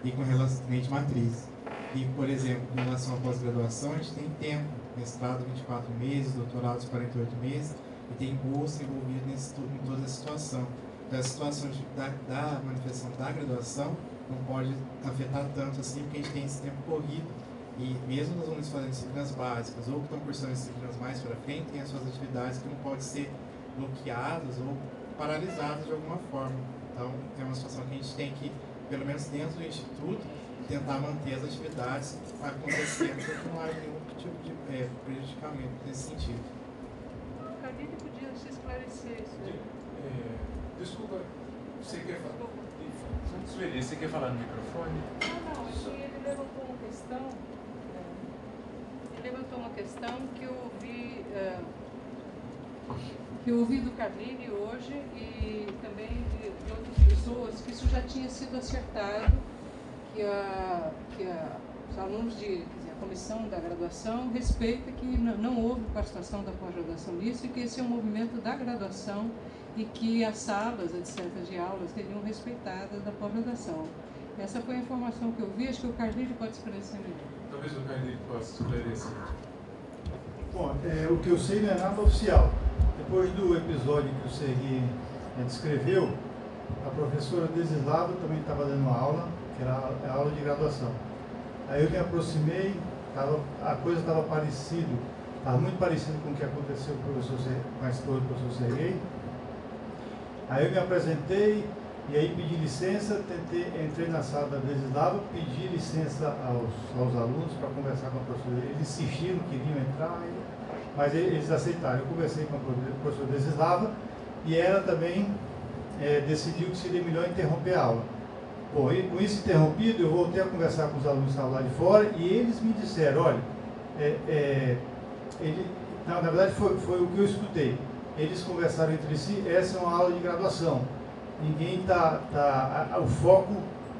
e com relação de matriz. E, por exemplo, em relação à pós-graduação, a gente tem tempo, mestrado 24 meses, doutorado 48 meses, e tem bolsa envolvida em toda a situação. Então, a situação da manifestação da graduação não pode afetar tanto assim, porque a gente tem esse tempo corrido, e mesmo nos alunos fazendo disciplinas básicas, ou que estão cursando disciplinas mais para frente, tem as suas atividades que não podem ser bloqueadas ou paralisadas de alguma forma. Então, é uma situação que a gente tem que pelo menos dentro do Instituto, tentar manter as atividades acontecendo para que não haja nenhum tipo de prejudicamento nesse sentido. O Carlini podia se esclarecer isso aí. Desculpa, você quer falar? Sueli, você quer falar no microfone? Não, é que ele levantou uma questão que eu ouvi do Carlini hoje e também de outras pessoas, que isso já tinha sido acertado, que os alunos a comissão da graduação respeita que não houve participação da pós-graduação nisso e que esse é um movimento da graduação e que as salas, etc., de aulas seriam respeitadas da pós-graduação. Essa foi a informação que eu vi, acho que o Carlini pode esclarecer melhor. Talvez o Carlini possa esclarecer. Bom, o que eu sei não é nada oficial. Depois do episódio que o Sergui descreveu, a professora Desislava também estava dando uma aula, que era a aula de graduação. Aí eu me aproximei, a coisa estava muito parecida com o que aconteceu com a esposa do professor Sergei. Aí eu me apresentei e aí pedi licença, entrei na sala da Desislava, pedi licença aos alunos para conversar com a professora. Eles insistiram, queriam entrar, mas eles aceitaram. Eu conversei com a professora Desislava e ela também decidiu que seria melhor interromper a aula. Bom, e com isso interrompido, eu voltei a conversar com os alunos que estavam lá de fora e eles me disseram, olha, na verdade foi o que eu escutei. Eles conversaram entre si, essa é uma aula de graduação. Ninguém o foco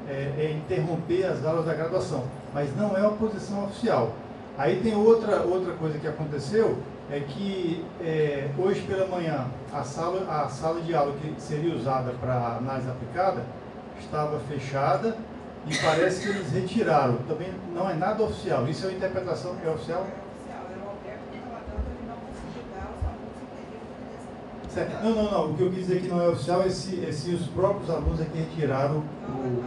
é interromper as aulas da graduação, mas não é uma posição oficial. Aí tem outra coisa que aconteceu, é que hoje pela manhã a sala de aula que seria usada para análise aplicada estava fechada e parece que eles retiraram. Também não é nada oficial, isso é uma interpretação que é oficial. Não. O que eu quis dizer que não é oficial é se os próprios alunos é que retiraram o...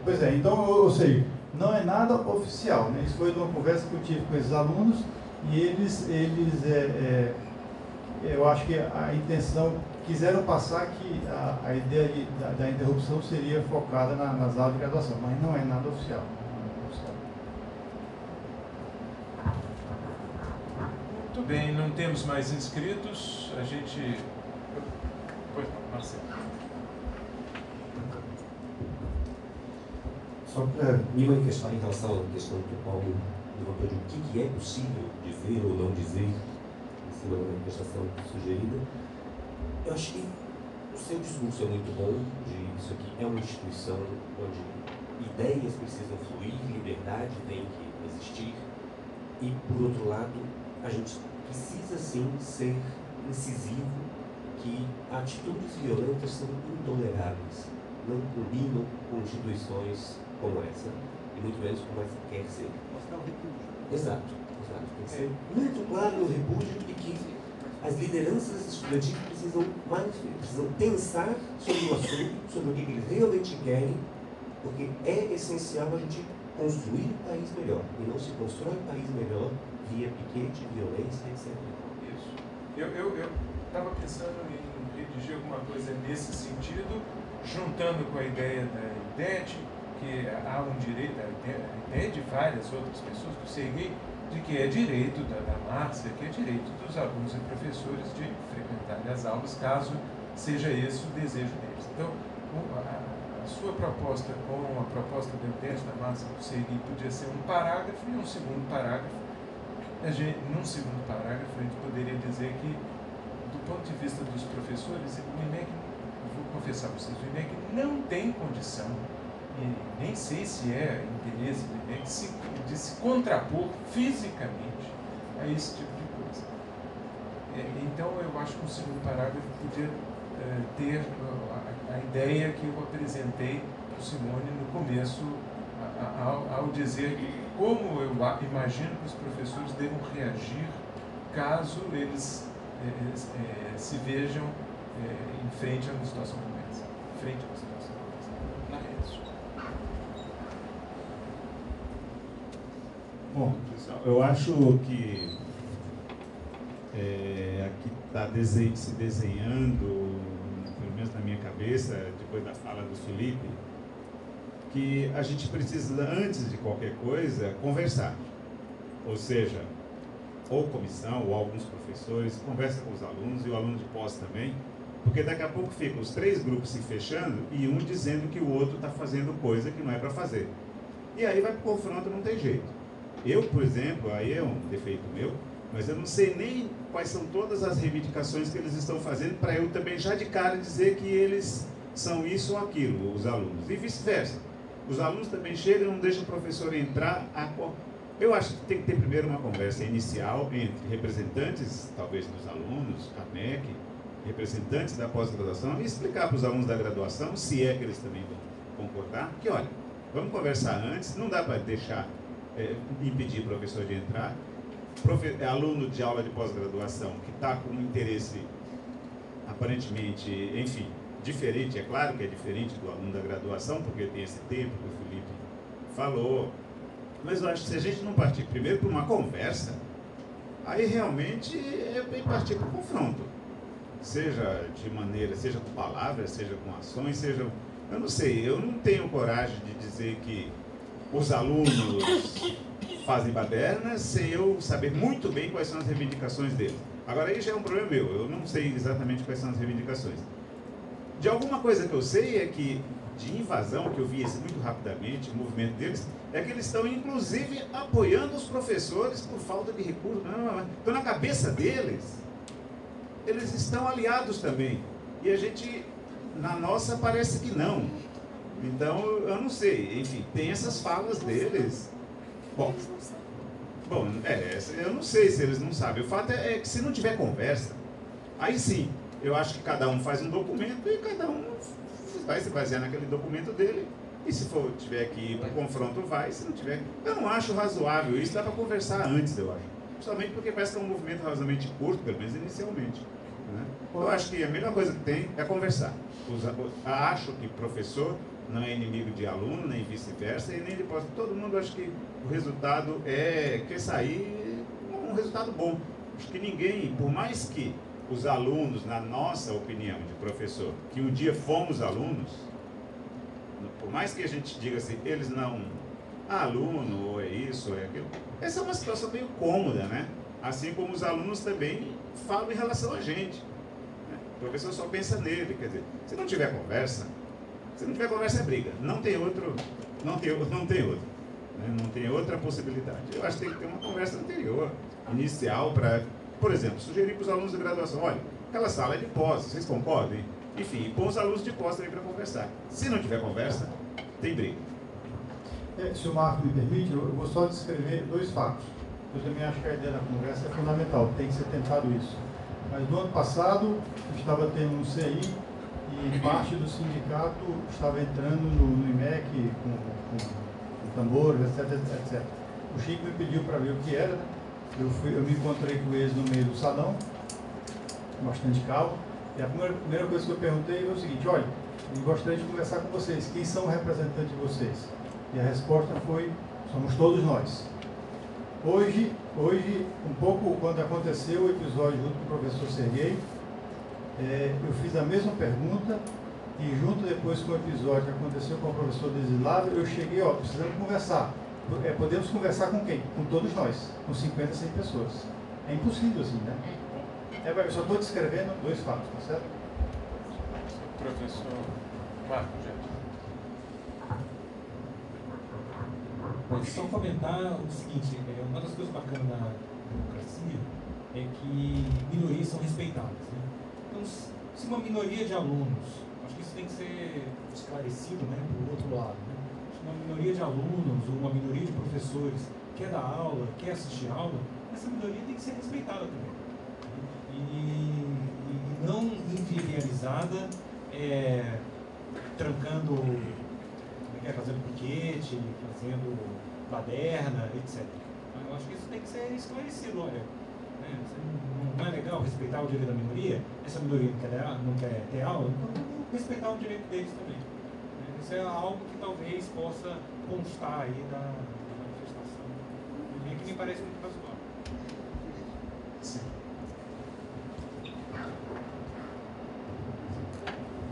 Pois é, então, ou seja, não é nada oficial, né? Isso foi uma conversa que eu tive com esses alunos e eles eu acho que a intenção, quiseram passar que a ideia da interrupção seria focada nas aulas de graduação, mas não é nada oficial. Muito bem, não temos mais inscritos. A gente... Pois não, Marcelo. Só para me manifestar em relação à questão que o Paulo levantou de o que é possível dizer ou não dizer em cima da manifestação sugerida, eu acho que o seu discurso é muito bom, de isso aqui é uma instituição onde ideias precisam fluir, liberdade tem que existir, e, por outro lado, a gente precisa sim ser incisivo que atitudes violentas são intoleráveis, não combinam com instituições como essa, e muito menos como essa quer ser. Mostrar o repúdio. Exato. Tem que ser muito claro no repúdio de que as lideranças estudantis precisam pensar sobre o assunto, sobre o que eles realmente querem, porque é essencial a gente construir um país melhor, e não se constrói um país melhor via piquete, violência, etc. Isso. Eu estava pensando em redigir alguma coisa nesse sentido, juntando com a ideia da IDET, que há um direito, a ideia de várias outras pessoas, do Sergei, de que é direito da Márcia, que é direito dos alunos e professores de frequentarem as aulas, caso seja esse o desejo deles. Então, a sua proposta com a proposta do IDET da Márcia do Sergei podia ser um parágrafo e um segundo parágrafo. Num segundo parágrafo, a gente poderia dizer que, do ponto de vista dos professores, o IMEC, vou confessar para vocês, o IMEC não tem condição, e nem sei se é interesse do IMEC, de se contrapor fisicamente a esse tipo de coisa. Então, eu acho que o segundo parágrafo podia ter a ideia que eu apresentei para o Simone no começo, ao dizer como eu imagino que os professores devam reagir caso eles se vejam em frente a uma situação como essa. Na rede. Bom, pessoal, eu acho que aqui está se desenhando, pelo menos na minha cabeça, cabeça, depois da fala do Felipe, que a gente precisa, antes de qualquer coisa, conversar. Ou seja, ou comissão, ou alguns professores, conversa com os alunos e o aluno de pós também, porque daqui a pouco ficam os 3 grupos se fechando e um dizendo que o outro está fazendo coisa que não é para fazer. E aí vai para o confronto, não tem jeito. Eu, por exemplo, aí é um defeito meu, mas eu não sei nem quais são todas as reivindicações que eles estão fazendo para eu também já de cara dizer que eles são isso ou aquilo, os alunos. E vice-versa. Os alunos também chegam e não deixam o professor entrar. Eu acho que tem que ter primeiro uma conversa inicial entre representantes, talvez dos alunos, a MEC, representantes da pós-graduação, e explicar para os alunos da graduação, se é que eles também vão concordar, que olha, vamos conversar antes, não dá para deixar, impedir o professor de entrar. Aluno de aula de pós-graduação que está com um interesse aparentemente, enfim, diferente, é claro que é diferente do aluno da graduação, porque tem esse tempo que o Felipe falou, mas eu acho que se a gente não partir primeiro para uma conversa, aí realmente é bem partir para o confronto, seja de maneira, seja com palavras, seja com ações, seja, eu não sei, eu não tenho coragem de dizer que os alunos fazem badernas sem eu saber muito bem quais são as reivindicações deles. Agora, aí já é um problema meu, eu não sei exatamente quais são as reivindicações. De alguma coisa que eu sei é que, de invasão, que eu vi isso muito rapidamente, o movimento deles, é que eles estão, inclusive, apoiando os professores por falta de recursos. Então, na cabeça deles, eles estão aliados também. E a gente, na nossa, parece que não. Então, eu não sei. Enfim, tem essas falas deles. Bom, eu não sei se eles não sabem. O fato é que se não tiver conversa, aí sim, eu acho que cada um faz um documento e cada um vai se basear naquele documento dele. E se tiver que ir para o confronto, vai. Se não tiver, eu não acho razoável isso. Dá para conversar antes, eu acho. Principalmente porque parece que é um movimento razoavelmente curto, pelo menos inicialmente. Né? Eu acho que a melhor coisa que tem é conversar. Acho que professor não é inimigo de aluno, nem vice-versa, e nem de pós. Todo mundo acha que o resultado quer sair um resultado bom. Acho que ninguém, por mais que os alunos, na nossa opinião de professor, que um dia fomos alunos, por mais que a gente diga assim, eles não, aluno, ou é isso, ou é aquilo, essa é uma situação meio cômoda, né? Assim como os alunos também falam em relação a gente. Né? O professor só pensa nele, quer dizer, se não tiver conversa é briga. Não tem outro. Né? Não tem outra possibilidade. Eu acho que tem que ter uma conversa anterior, inicial, para, por exemplo, sugerir para os alunos de graduação, olha, aquela sala é de pós, vocês concordam? Enfim, e pôr os alunos de pós também para conversar. Se não tiver conversa, tem briga. Se o Marco me permite, eu vou só descrever 2 fatos. Eu também acho que a ideia da conversa é fundamental, tem que ser tentado isso. Mas no ano passado, eu estava tendo um CI e parte do sindicato estava entrando no IMEC com tambores, etc. O Chico me pediu para ver o que era, né? Eu me encontrei com eles no meio do salão, com bastante calma, e a primeira coisa que eu perguntei foi o seguinte, olha, eu gostaria de conversar com vocês, quem são os representantes de vocês? E a resposta foi, somos todos nós. Hoje, um pouco quando aconteceu o episódio junto com o professor Serguei, eu fiz a mesma pergunta e junto depois com o episódio que aconteceu com o professor Desislava, eu cheguei, precisamos conversar. Podemos conversar com quem? Com todos nós, com 50, 100 pessoas. É impossível assim, né? Eu só estou descrevendo 2 fatos, tá certo? Professor Marco, gente. Pode só comentar o seguinte, uma das coisas bacanas da democracia é que minorias são respeitadas. Né? Então, se uma minoria de alunos, acho que isso tem que ser esclarecido, né, por outro lado, né? Se uma minoria de alunos ou uma minoria de professores quer dar aula, quer assistir aula, essa minoria tem que ser respeitada também. E não inviabilizada, trancando, fazendo piquete, fazendo baderna, etc. Eu acho que isso tem que ser esclarecido, olha. Não é legal respeitar o direito da minoria? Essa minoria não quer ter aula? Então vamos respeitar o direito deles também. Isso é algo que talvez possa constar aí da manifestação. E que me parece muito casual. Sim.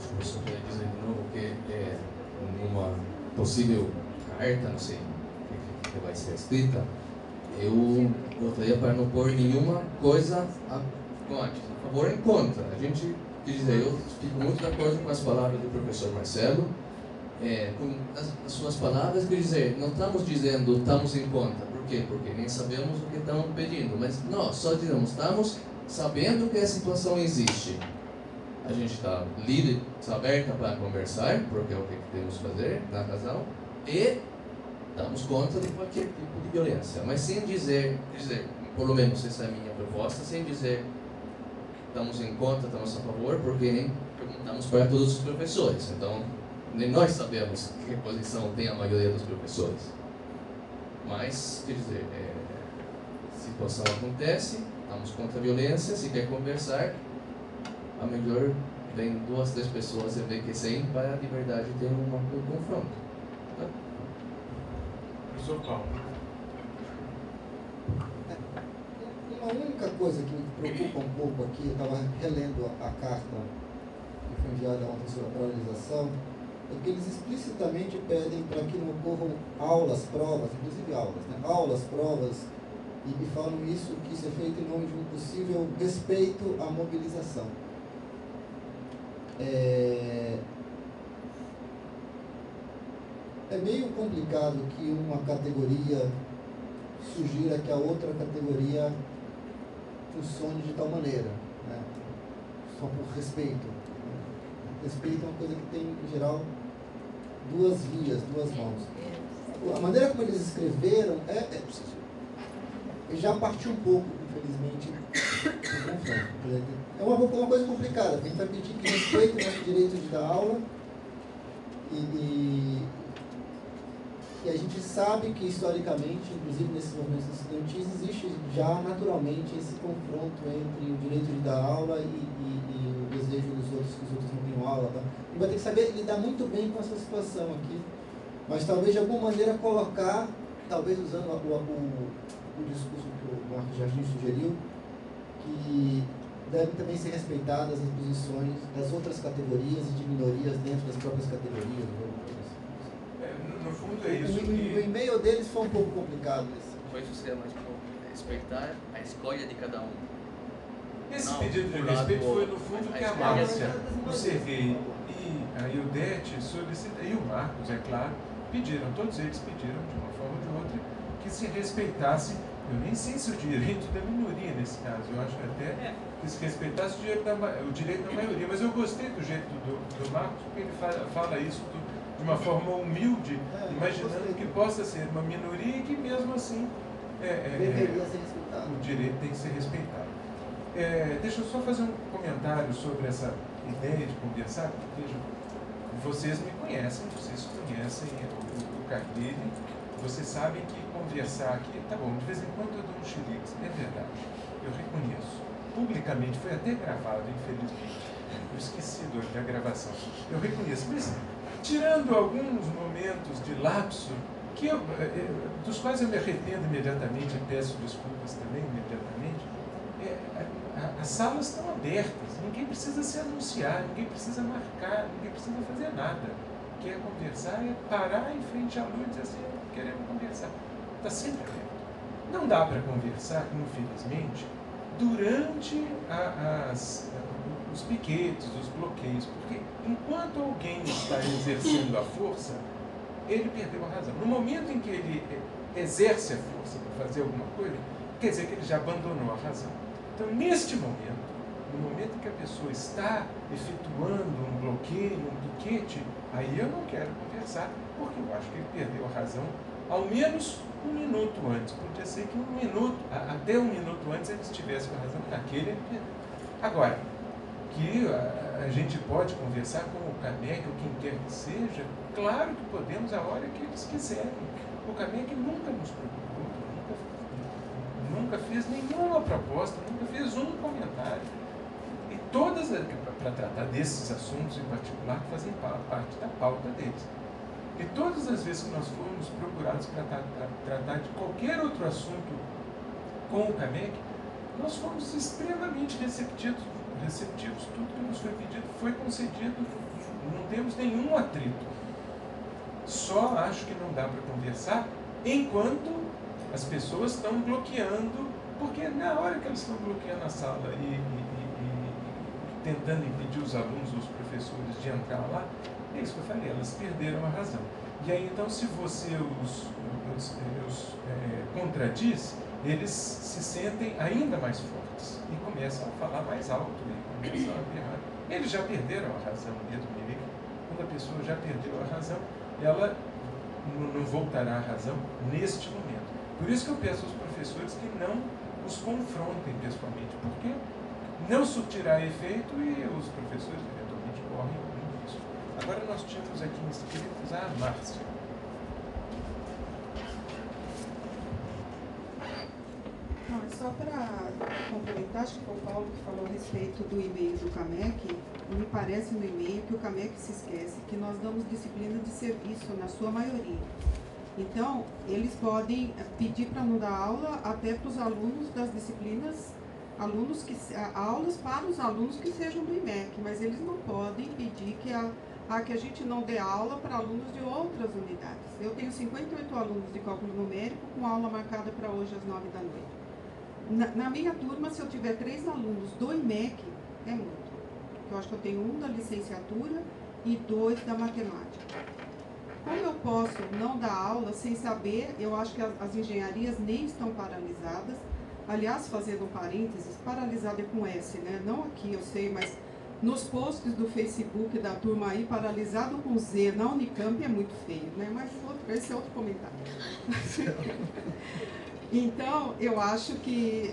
Professor Pedro, possível carta, não sei, que vai ser escrita, eu votaria para não pôr nenhuma coisa a favor ou em contra. A gente, quer dizer, eu fico muito de acordo com as palavras do professor Marcelo. Com as suas palavras, quer dizer, não estamos dizendo estamos em contra. Por quê? Porque nem sabemos o que estamos pedindo. Mas nós só dizemos, estamos sabendo que a situação existe. A gente está livre, está aberta para conversar, porque é o que temos que fazer, na razão, e estamos contra de qualquer tipo de violência. Mas sem dizer, pelo menos essa é a minha proposta, sem dizer estamos em contra, estamos a favor, porque nem perguntamos para todos os professores. Então, nem nós sabemos que posição tem a maioria dos professores. Mas, quer dizer, a situação acontece, estamos contra a violência, se quer conversar, a melhor vem 2, 3 pessoas e vê que sim, para de verdade ter um confronto. Tá? Professor Paulo. Uma única coisa que me preocupa um pouco aqui, eu estava relendo a carta que foi enviada ontem sobre a paralisação, é que eles explicitamente pedem para que não ocorram aulas, provas, inclusive aulas, né? Aulas, provas, e falam isso, que isso é feito em nome de um possível respeito à mobilização. É meio complicado que uma categoria sugira que a outra categoria funcione de tal maneira, né? Só por respeito. Respeito é uma coisa que tem, em geral, 2 vias, 2 mãos. A maneira como eles escreveram já partiu um pouco, infelizmente, do confronto. É uma coisa complicada, porque a gente vai pedir que respeite o nosso direito de dar aula e a gente sabe que, historicamente, inclusive nesses movimentos estudantis, existe já naturalmente esse confronto entre o direito de dar aula e o desejo dos outros, que os outros não tenham aula. Tá? A gente vai ter que saber lidar muito bem com essa situação aqui, mas talvez de alguma maneira colocar, talvez usando o discurso que o Marcos Jardim sugeriu, que devem também ser respeitadas as posições das outras categorias e de minorias dentro das próprias categorias. No fundo é isso. O e-mail deles foi um pouco complicado. Foi isso seria mais para respeitar a escolha de cada um. Esse pedido de respeito foi, no fundo, que a Márcia, o Serguei e a Ildete solicitam, e o Marcos, é claro, pediram, todos eles pediram, de uma forma ou de outra, que se respeitasse, eu nem sei se o direito da minoria nesse caso, eu acho até que se respeitasse o direito da maioria, mas eu gostei do jeito do Marcos, porque ele fala isso de uma forma humilde, imaginando que possa ser uma minoria e que mesmo assim o direito tem que ser respeitado. Deixa eu só fazer um comentário sobre essa ideia de conversar, porque vocês me conhecem, vocês conhecem o Carlini, vocês sabem que conversar aqui, tá bom, de vez em quando eu dou um xilique, é verdade, eu reconheço. Publicamente, foi até gravado, infelizmente, eu esqueci da gravação, eu reconheço, mas tirando alguns momentos de lapso, dos quais eu me arrependo imediatamente e peço desculpas também imediatamente, as salas estão abertas, ninguém precisa se anunciar, ninguém precisa marcar, ninguém precisa fazer nada. Quer conversar é parar em frente à luz e dizer assim, queremos conversar. Está sempre aberto. Não dá para conversar, infelizmente, durante os piquetes, os bloqueios, porque enquanto alguém está exercendo a força, ele perdeu a razão. No momento em que ele exerce a força para fazer alguma coisa, quer dizer que ele já abandonou a razão. Então, neste momento, no momento em que a pessoa está efetuando um bloqueio, um piquete, aí eu não quero conversar, porque eu acho que ele perdeu a razão ao menos 1 minuto antes. Podia ser que até 1 minuto antes ele estivesse com a razão, naquele ele perdeu. Agora, que a gente pode conversar com o CAMEC ou quem quer que seja, claro que podemos a hora que eles quiserem. O CAMEC nunca nos preocupou, nunca fez nenhuma proposta, nunca fez um comentário. E todas, para tratar desses assuntos em particular, que fazem parte da pauta deles. E todas as vezes que nós fomos procurados para tratar de qualquer outro assunto com o CAMEC, nós fomos extremamente receptivos, tudo que nos foi pedido foi concedido, não temos nenhum atrito. Só acho que não dá para conversar enquanto as pessoas estão bloqueando, porque na hora que elas estão bloqueando a sala e tentando impedir os alunos, os professores de entrar lá, é isso que eu falei, elas perderam a razão. E aí então, se você os contradiz, eles se sentem ainda mais fortes e começam a falar mais alto e começam a berrar. Eles já perderam a razão mesmo. Quando a pessoa já perdeu a razão, ela não voltará à razão neste momento. Por isso que eu peço aos professores que não os confrontem pessoalmente, porque não surtirá efeito e os professores eventualmente correm algum risco. Agora nós tínhamos aqui inscritos a Márcia. Não, é só para complementar, acho que foi o Paulo que falou a respeito do e-mail do CAMEC. Me parece no e-mail que o CAMEC se esquece que nós damos disciplina de serviço na sua maioria. Então, eles podem pedir para não dar aula até para os alunos das disciplinas, aulas para os alunos que sejam do IMEC, mas eles não podem pedir que a gente não dê aula para alunos de outras unidades. Eu tenho 58 alunos de cálculo numérico com aula marcada para hoje às 9 da noite. Na minha turma, se eu tiver 3 alunos do IMEC, é muito. Eu acho que eu tenho 1 da licenciatura e 2 da matemática. Como eu posso não dar aula sem saber, eu acho que as engenharias nem estão paralisadas. Aliás, fazendo um parênteses, paralisada é com S, né? Não aqui, eu sei, mas nos posts do Facebook da turma aí, paralisado com Z na Unicamp é muito feio, né? Mas esse é outro comentário. Então, eu acho que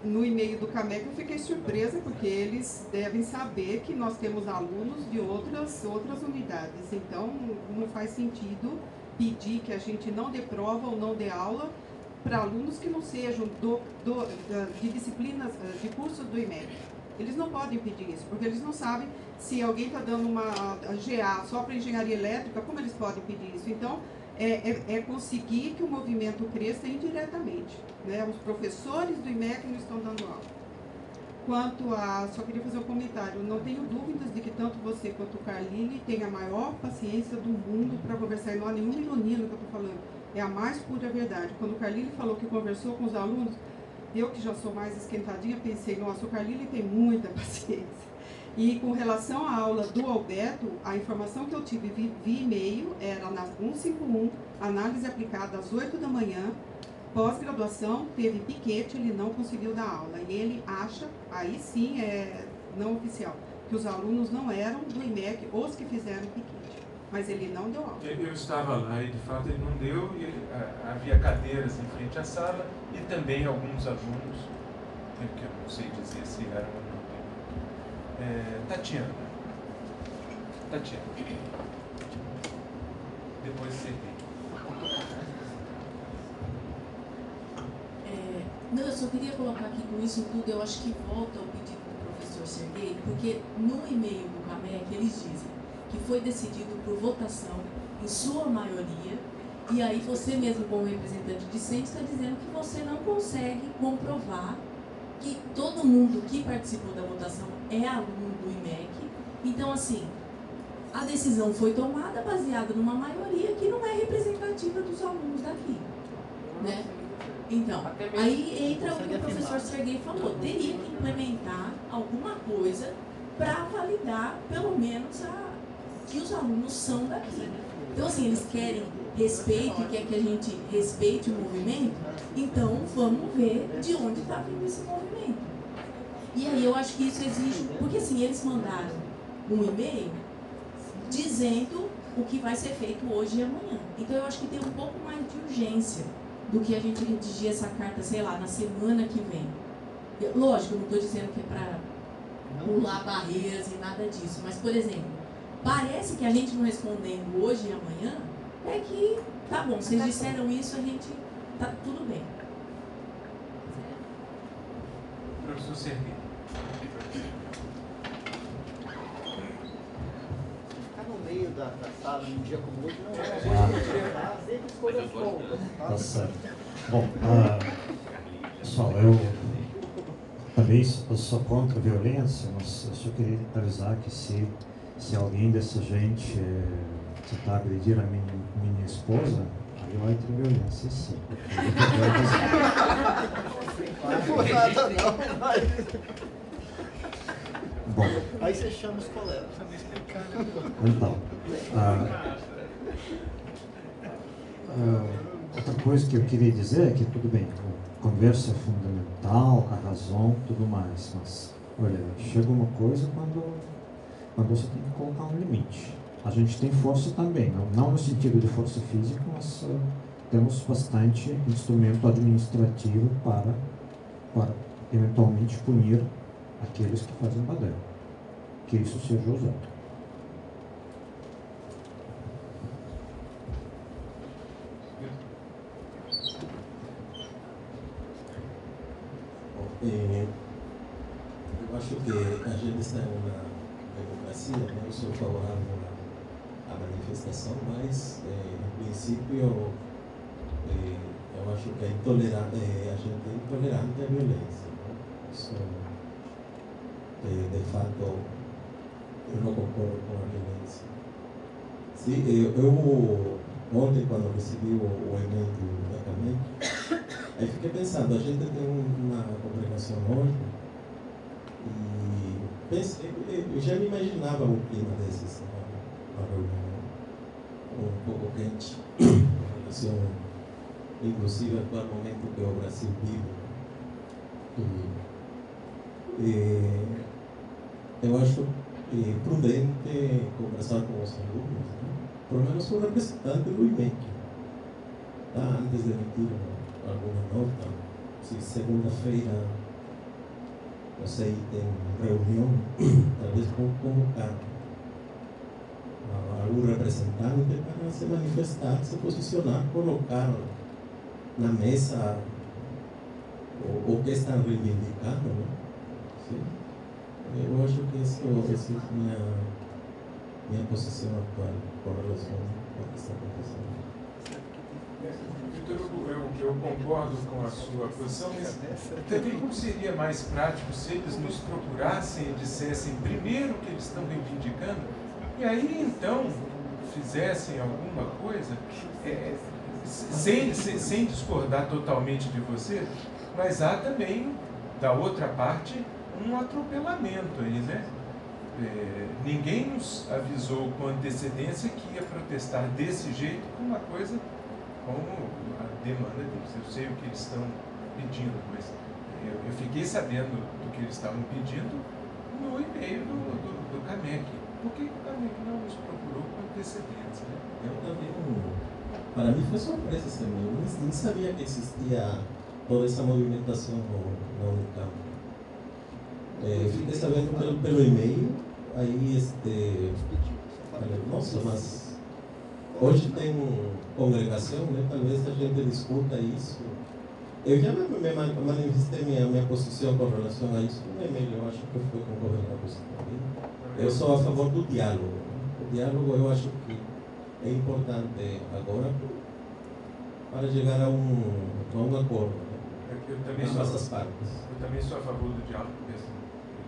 no e-mail do CAMEC eu fiquei surpresa, porque eles devem saber que nós temos alunos de outras unidades. Então, não faz sentido pedir que a gente não dê prova ou não dê aula para alunos que não sejam de disciplinas, de cursos do IMEC. Eles não podem pedir isso, porque eles não sabem se alguém está dando uma GA só para engenharia elétrica, como eles podem pedir isso? Então, é conseguir que o movimento cresça indiretamente, né? Os professores do IMEC não estão dando aula. Só queria fazer um comentário, não tenho dúvidas de que tanto você quanto o Carlini têm a maior paciência do mundo para conversar, e não há nenhuma ironia no que eu estou falando, é a mais pura verdade. Quando o Carlini falou que conversou com os alunos, eu que já sou mais esquentadinha, pensei, nossa, o Carlini tem muita paciência. E com relação à aula do Alberto, a informação que eu tive via e-mail era na 151, análise aplicada às 8 da manhã, pós-graduação, teve piquete, ele não conseguiu dar aula. E ele acha, aí sim é não oficial, que os alunos não eram do IMEC os que fizeram piquete. Mas ele não deu aula. Eu estava lá e de fato ele não deu, e havia cadeiras em frente à sala e também alguns alunos, que eu não sei dizer se eram ou não. Tatiana. Depois Serguei. Não, eu só queria colocar aqui com isso tudo, eu acho que volta ao pedido do professor Serguei, porque no e-mail do CAMEC eles dizem que foi decidido por votação em sua maioria, e aí você mesmo, como representante discente, está dizendo que você não consegue comprovar que todo mundo que participou da votação é aluno do IMEC. Então, assim, a decisão foi tomada baseada numa maioria que não é representativa dos alunos daqui, né? Então, aí entra o que o professor Serguei falou, teria que implementar alguma coisa para validar, pelo menos, que os alunos são daqui. Então, assim, eles querem respeito e quer que a gente respeite o movimento, então vamos ver de onde está vindo esse movimento. E aí eu acho que isso exige, porque assim, eles mandaram um e-mail dizendo o que vai ser feito hoje e amanhã. Então eu acho que tem um pouco mais de urgência do que a gente redigir essa carta, sei lá, na semana que vem. Lógico, eu não estou dizendo que é para pular barreiras e nada disso, mas, por exemplo, parece que a gente não respondendo hoje e amanhã é que, tá bom, vocês disseram isso, a gente, tá tudo bem. Professor Serguei. Ficar no meio da sala num dia como hoje não é uma boa ideia, sempre escolhas longas. Tá certo. Bom, pessoal, eu sou contra a violência, mas eu só queria avisar que se alguém dessa gente tentar agredir a minha esposa, aí vai ter violência, sim. Não foi nada, não, mas... Bom. Aí você chama os colegas. Então, outra coisa que eu queria dizer é que, tudo bem, a conversa é fundamental, a razão, tudo mais, mas, olha, chega uma coisa quando você tem que colocar um limite. A gente tem força também, não no sentido de força física, mas temos bastante instrumento administrativo para eventualmente punir aqueles que fazem baderna, que isso seja usado. Eu acho que a gente está em uma democracia, né? Eu sou favorável à manifestação, mas, em princípio, eu acho que a gente é intolerante à violência. Né? Isso, de fato, eu não concordo com a violência. Sim, eu ontem, quando recebi o e-mail da CAMEC, aí fiquei pensando, a gente tem uma congregação hoje e pensei, eu já me imaginava o clima desses, uma reunião um pouco quente, em relação, inclusive, ao atual momento que o Brasil vive. Eu acho prudente conversar com os alunos, né? Pelo menos com o representante do IMEC, tá? Antes de emitir alguma nota. Se segunda-feira, não sei, tem reunião, talvez convocar algum representante para se manifestar, se posicionar, colocar na mesa o que estão reivindicando, né? Sim. Eu acho que essa é minha posição atual com relação ao que está acontecendo. Vitor, eu concordo com a sua posição, mas também não seria mais prático se eles nos procurassem e dissessem primeiro o que eles estão reivindicando, e aí então fizessem alguma coisa, sem discordar totalmente de você, mas há também, da outra parte, um atropelamento aí, né? Ninguém nos avisou com antecedência que ia protestar desse jeito com uma coisa como a demanda deles. Eu sei o que eles estão pedindo, mas eu fiquei sabendo do que eles estavam pedindo no e-mail do CAMEC. Por que o CAMEC não nos procurou com antecedência? Né? Eu também para mim foi surpresa esse e-mail. Eu nem sabia que existia toda essa movimentação no Unicamp. Fiquei sabendo pelo e-mail, aí falei, nossa, mas hoje tem congregação, né? Talvez a gente discuta isso. Eu já me manifestei minha posição com relação a isso no e-mail, eu acho que foi concorrendo com você também. Eu sou a favor do diálogo. O diálogo eu acho que é importante agora para chegar a um acordo, né? Em nossas partes. Eu também sou a favor do diálogo,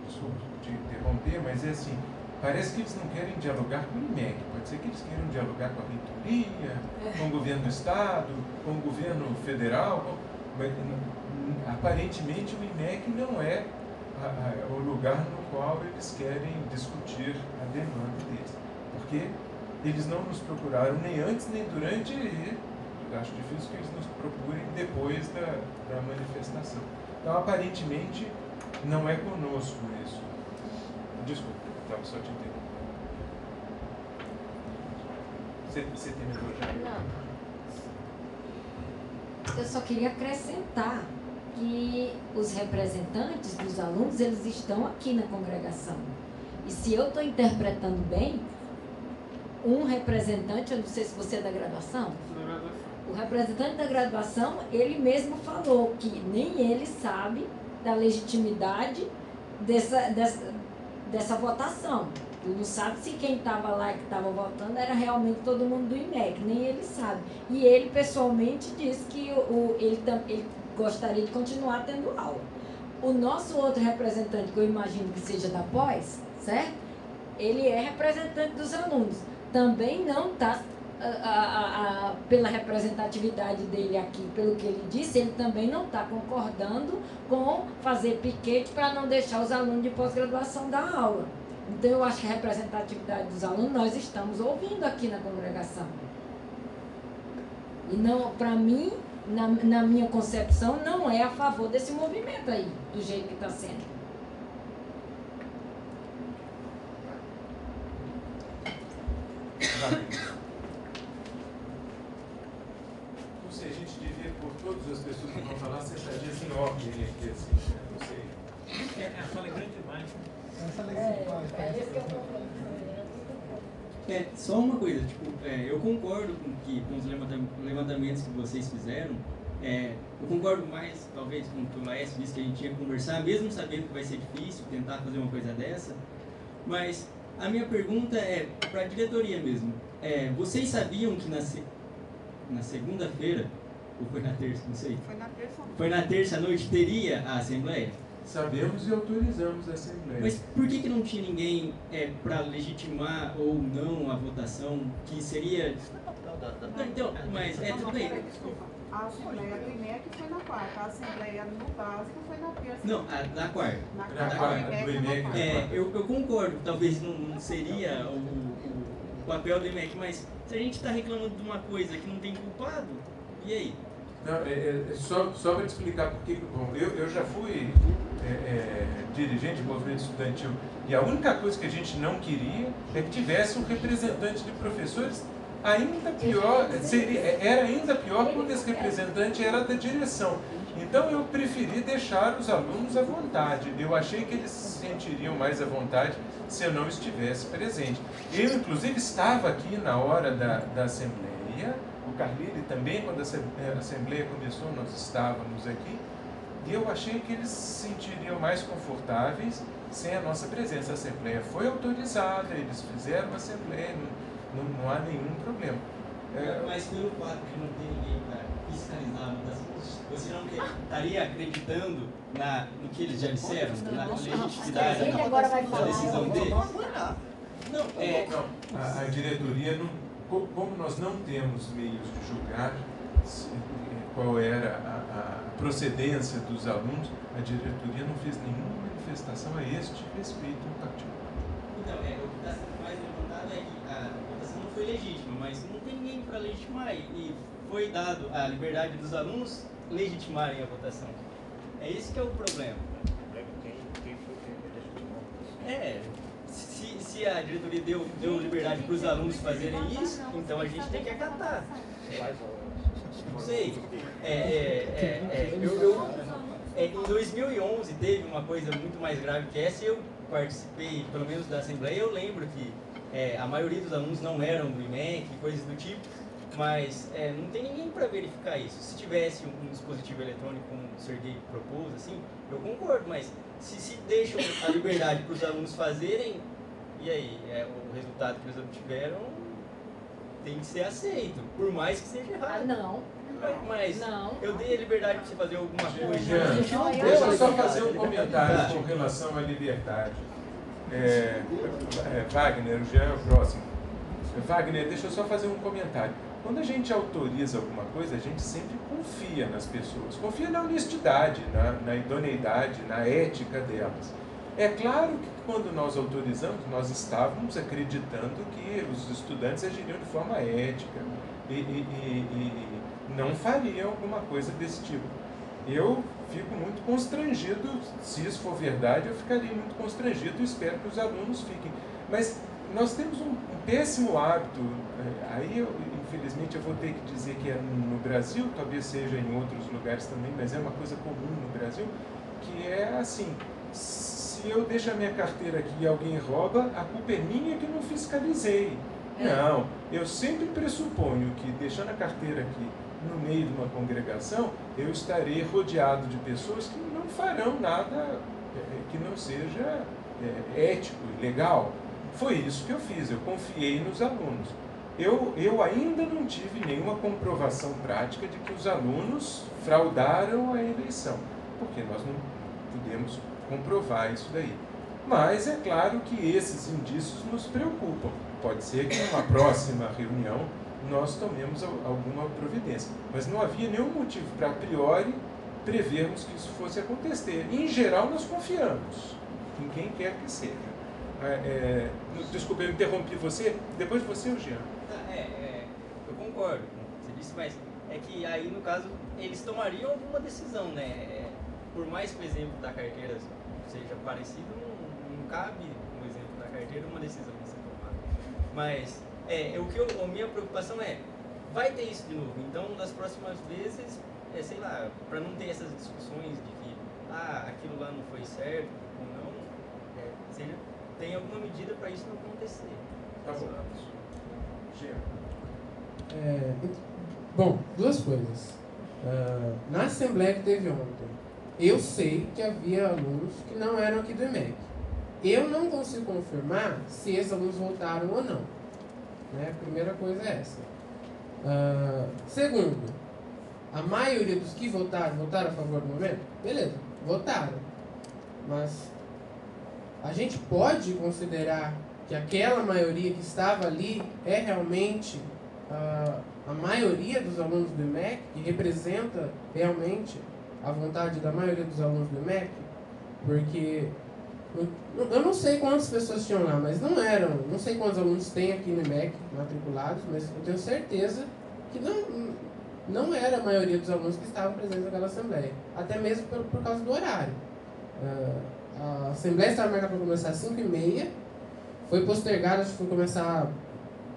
desculpa te interromper, mas é assim, parece que eles não querem dialogar com o IMEC, pode ser que eles queiram dialogar com a reitoria, com o governo do estado, com o governo federal, mas aparentemente o IMEC não é o lugar no qual eles querem discutir a demanda deles, porque eles não nos procuraram nem antes nem durante, e acho difícil que eles nos procurem depois da manifestação. Então, aparentemente, não é conosco isso. Desculpa, estava só te entendendo. Você terminou já? Não. Eu só queria acrescentar que os representantes dos alunos, eles estão aqui na congregação. E se eu estou interpretando bem, um representante, eu não sei se você é da graduação, o representante da graduação, ele mesmo falou que nem ele sabe da legitimidade dessa votação. Ele não sabe se quem estava lá, que estava votando, era realmente todo mundo do IMEC, nem ele sabe. E ele, pessoalmente, disse que ele gostaria de continuar tendo aula. O nosso outro representante, que eu imagino que seja da pós, certo? Ele é representante dos alunos. também não está, pela representatividade dele aqui, pelo que ele disse, ele também não está concordando com fazer piquete para não deixar os alunos de pós-graduação dar aula. Então, eu acho que a representatividade dos alunos nós estamos ouvindo aqui na congregação. E não, para mim, na minha concepção, não é a favor desse movimento aí, do jeito que está sendo. Não sei, a gente devia, por todas as pessoas que vão falar, sentadinhas em ordem aqui, assim, não sei. A sala é grande demais. Só uma coisa, tipo, eu concordo com os levantamentos que vocês fizeram. Eu concordo mais, talvez, com o que o Laércio disse, que a gente ia conversar, mesmo sabendo que vai ser difícil tentar fazer uma coisa dessa. Mas a minha pergunta é para a diretoria mesmo. Vocês sabiam que na segunda-feira, ou foi na terça, não sei? Foi na terça à noite, teria a Assembleia? Sabemos e autorizamos a Assembleia. Mas por que não tinha ninguém para legitimar ou não a votação, que seria... Não, então, mas tudo bem. Desculpa, a Assembleia do IMEC foi na quarta, a Assembleia no básico foi na terça. Não, na quarta. Na quarta, do IMEC. Eu concordo, talvez não seria o papel do IMEC, mas se a gente está reclamando de uma coisa que não tem culpado, e aí? Não, só para te explicar, porque bom, eu já fui dirigente do movimento estudantil e a única coisa que a gente não queria é que tivesse um representante de professores. Ainda pior, era ainda pior quando esse representante era da direção. Então eu preferi deixar os alunos à vontade. Eu achei que eles se sentiriam mais à vontade se eu não estivesse presente. Eu, inclusive, estava aqui na hora da Assembleia. O Carlile também, quando a Assembleia começou, nós estávamos aqui. E eu achei que eles se sentiriam mais confortáveis sem a nossa presença. A Assembleia foi autorizada, eles fizeram a Assembleia, não há nenhum problema. Mas pelo fato de não ter ninguém para fiscalizar a votação, você não estaria acreditando no que eles já disseram, na legitimidade da decisão deles? Não, a diretoria, como nós não temos meios de julgar qual era a procedência dos alunos, a diretoria não fez nenhuma manifestação a este respeito em particular. Então, o que está sendo mais levantado é que a votação não foi legítima, mas não tem ninguém para legitimar e foi dado a liberdade dos alunos legitimarem a votação. É esse que é o problema. Quem foi que legitimou? Se a diretoria deu liberdade para os alunos fazerem isso, então a gente tem que acatar. Não sei. Em 2011 teve uma coisa muito mais grave que essa e eu participei, pelo menos da Assembleia, eu lembro que a maioria dos alunos não eram do IMEC, coisas do tipo, mas não tem ninguém para verificar isso. Se tivesse um dispositivo eletrônico, como o Serguei propôs, assim, eu concordo, mas se deixam a liberdade para os alunos fazerem, e aí, o resultado que eles obtiveram tem que ser aceito, por mais que seja errado. Não. Mas eu dei a liberdade para você fazer alguma coisa. Deixa eu só fazer um comentário com relação à liberdade. Wagner, o Jean é o próximo. Wagner, deixa eu só fazer um comentário. Quando a gente autoriza alguma coisa, a gente sempre confia nas pessoas. Confia na honestidade, na idoneidade, na ética delas. É claro que quando nós autorizamos, nós estávamos acreditando que os estudantes agiriam de forma ética e não fariam alguma coisa desse tipo. Eu fico muito constrangido, se isso for verdade, eu ficaria muito constrangido e espero que os alunos fiquem. Mas nós temos um péssimo hábito, aí infelizmente eu vou ter que dizer que é no Brasil, talvez seja em outros lugares também, mas é uma coisa comum no Brasil, que é assim, se eu deixo a minha carteira aqui e alguém rouba, a culpa é minha que não fiscalizei. Não, eu sempre pressuponho que deixando a carteira aqui no meio de uma congregação, eu estarei rodeado de pessoas que não farão nada que não seja ético e legal. Foi isso que eu fiz, eu confiei nos alunos. Eu ainda não tive nenhuma comprovação prática de que os alunos fraudaram a eleição, porque nós não podemos comprovar isso daí. Mas é claro que esses indícios nos preocupam. pode ser que numa próxima reunião nós tomemos alguma providência. Mas não havia nenhum motivo para, a priori, prevermos que isso fosse acontecer. Em geral, nós confiamos em quem quer que seja. Desculpe, eu interrompi você. Depois você, Jean. Eu concordo com o que você disse, mas é que aí, no caso, eles tomariam alguma decisão, né? Por mais que o exemplo da carteira seja parecido, não cabe no exemplo da carteira uma decisão a ser tomada. Mas a minha preocupação vai ter isso de novo. Então, das próximas vezes, sei lá, para não ter essas discussões de que aquilo lá não foi certo ou não, tem alguma medida para isso não acontecer. Tá bom. Bom, duas coisas. Na assembleia que teve ontem, eu sei que havia alunos que não eram aqui do IMEC. Eu não consigo confirmar se esses alunos voltaram ou não. Né? A primeira coisa é essa. Segundo, a maioria dos que votaram a favor do movimento? Beleza, votaram. Mas a gente pode considerar que aquela maioria que estava ali é realmente a maioria dos alunos do IMEC, que representa realmente a vontade da maioria dos alunos do IMEC? Porque eu não sei quantas pessoas tinham lá, mas não sei quantos alunos tem aqui no IMEC matriculados, mas eu tenho certeza que não era a maioria dos alunos que estavam presentes naquela assembleia, até mesmo por causa do horário. A assembleia estava marcada para começar às 5h30, foi postergada, acho que foi começar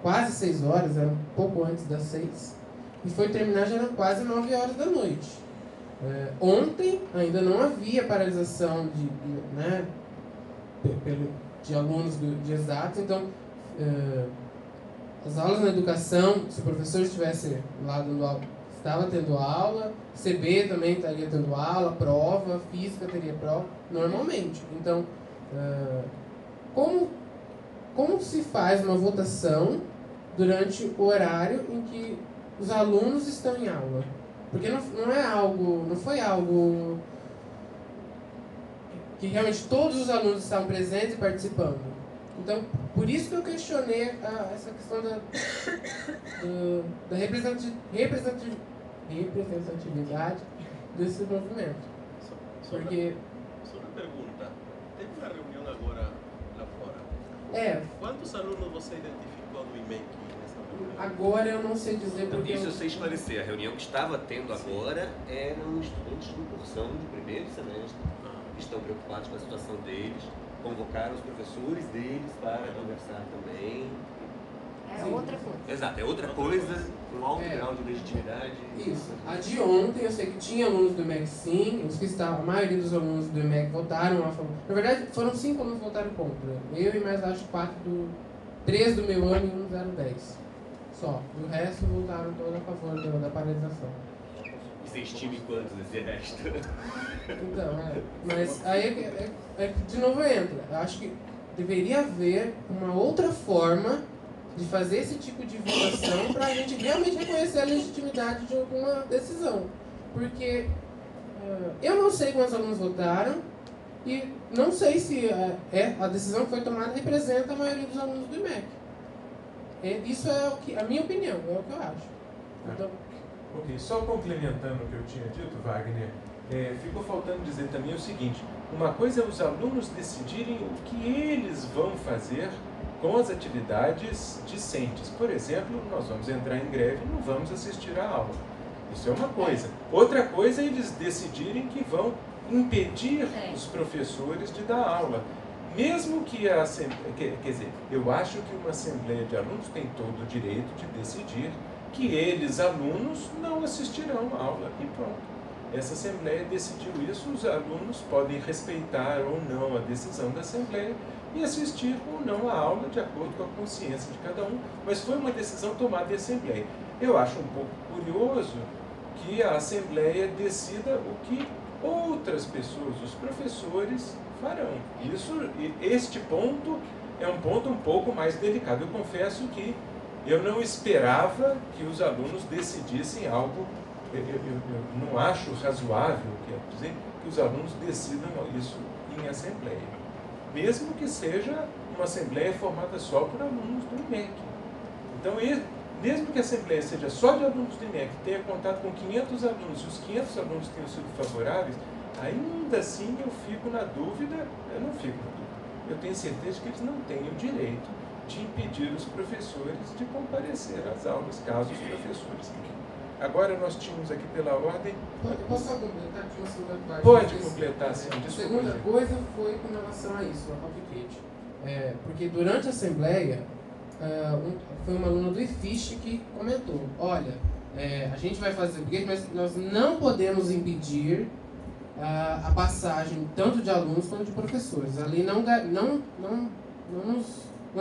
quase 6 horas, era um pouco antes das 6, e foi terminar já quase 9 horas da noite. Ontem ainda não havia paralisação de alunos de exatos, então as aulas na educação, se o professor estivesse lá dando aula, estava tendo aula, CB também estaria tendo aula, prova, física teria prova, normalmente. Então, como se faz uma votação durante o horário em que os alunos estão em aula? Porque não foi algo que realmente todos os alunos estavam presentes e participando. Então, por isso que eu questionei essa questão da representatividade desse movimento. Porque... Só uma pergunta. Teve uma reunião agora lá fora. Quantos alunos você identificou do IMEC nessa reunião? Agora eu não sei dizer porque... Isso eu sei esclarecer. A reunião que estava tendo agora eram estudantes de incursão de primeiro semestre, que estão preocupados com a situação deles, convocaram os professores deles para conversar também. É outra coisa. Exato, é outra coisa, com alto grau de legitimidade. Isso. A de ontem, eu sei que tinha alunos do IMEC sim, a maioria dos alunos do IMEC votaram a favor. Na verdade, foram 5 alunos que votaram contra. Eu e mais acho 3 do meu ano e 1 do 010. Só. E o resto votaram todos a favor da paralisação. Você estima quantos esse resto? Então, mas aí de novo entra. Eu acho que deveria haver uma outra forma de fazer esse tipo de votação para a gente realmente reconhecer a legitimidade de alguma decisão. Porque eu não sei quantos alunos votaram e não sei se a decisão que foi tomada representa a maioria dos alunos do IMEC. Isso é a minha opinião, é o que eu acho. Então, ok, só complementando o que eu tinha dito, Wagner, ficou faltando dizer também o seguinte: uma coisa é os alunos decidirem o que eles vão fazer com as atividades discentes. Por exemplo, nós vamos entrar em greve e não vamos assistir à aula. Isso é uma coisa. Outra coisa é eles decidirem que vão impedir os professores de dar aula. Mesmo que a assembleia... Quer dizer, eu acho que uma assembleia de alunos tem todo o direito de decidir que eles, alunos, não assistirão à aula. E pronto. Essa assembleia decidiu isso, os alunos podem respeitar ou não a decisão da assembleia e assistir ou não à aula de acordo com a consciência de cada um, mas foi uma decisão tomada em assembleia. Eu acho um pouco curioso que a assembleia decida o que outras pessoas, os professores, farão. Este ponto é um ponto um pouco mais delicado. Eu confesso que eu não esperava que os alunos decidissem algo. Eu não acho razoável, quero dizer, que os alunos decidam isso em assembleia. mesmo que seja uma assembleia formada só por alunos do IMEC. Então, mesmo que a assembleia seja só de alunos do IMEC, tenha contato com 500 alunos, e os 500 alunos tenham sido favoráveis, ainda assim eu fico na dúvida, eu não fico na dúvida, eu tenho certeza que eles não têm o direito de impedir os professores de comparecer às aulas, caso os professores queiram. Agora nós tínhamos aqui pela ordem... Posso só completar? Tinha uma segunda parte. Pode completar, sim. A segunda coisa foi com relação a isso, a Copycat. Porque durante a assembleia, foi uma aluna do IFISH que comentou, olha, a gente vai fazer o quê, mas nós não podemos impedir a passagem tanto de alunos quanto de professores. Ali não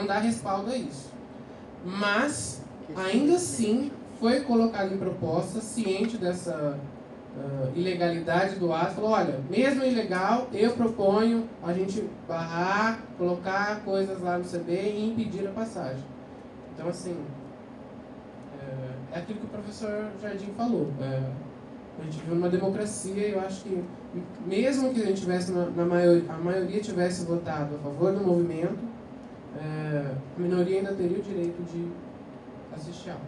dá respaldo a isso. Mas, ainda assim, foi colocado em proposta, ciente dessa ilegalidade do ato, falou, olha, mesmo ilegal, eu proponho a gente barrar, colocar coisas lá no CB e impedir a passagem. Então, assim, é aquilo que o professor Jardim falou. A gente vive numa democracia e eu acho que, mesmo que a gente tivesse, a maioria tivesse votado a favor do movimento, a minoria ainda teria o direito de assistir a aula.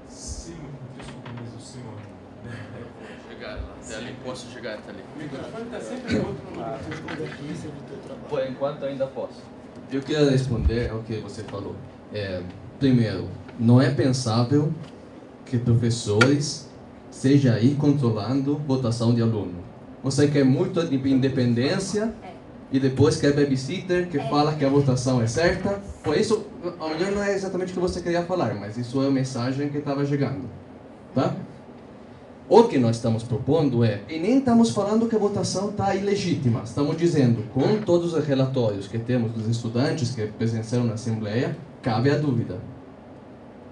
Sim, desculpa, mas o senhor... Chegar lá, até ali, posso chegar até ali. O microfone está sempre do outro lado. Por enquanto ainda posso. Eu queria responder ao que você falou. Primeiro, não é pensável que professores sejam aí controlando votação de aluno. Você quer muito independência e depois quer babysitter que fala que a votação é certa. Por isso, a melhor não é exatamente o que você queria falar, mas isso é a mensagem que estava chegando. Tá? O que nós estamos propondo e nem estamos falando que a votação está ilegítima, estamos dizendo, com todos os relatórios que temos dos estudantes que presenciaram na Assembleia, cabe a dúvida.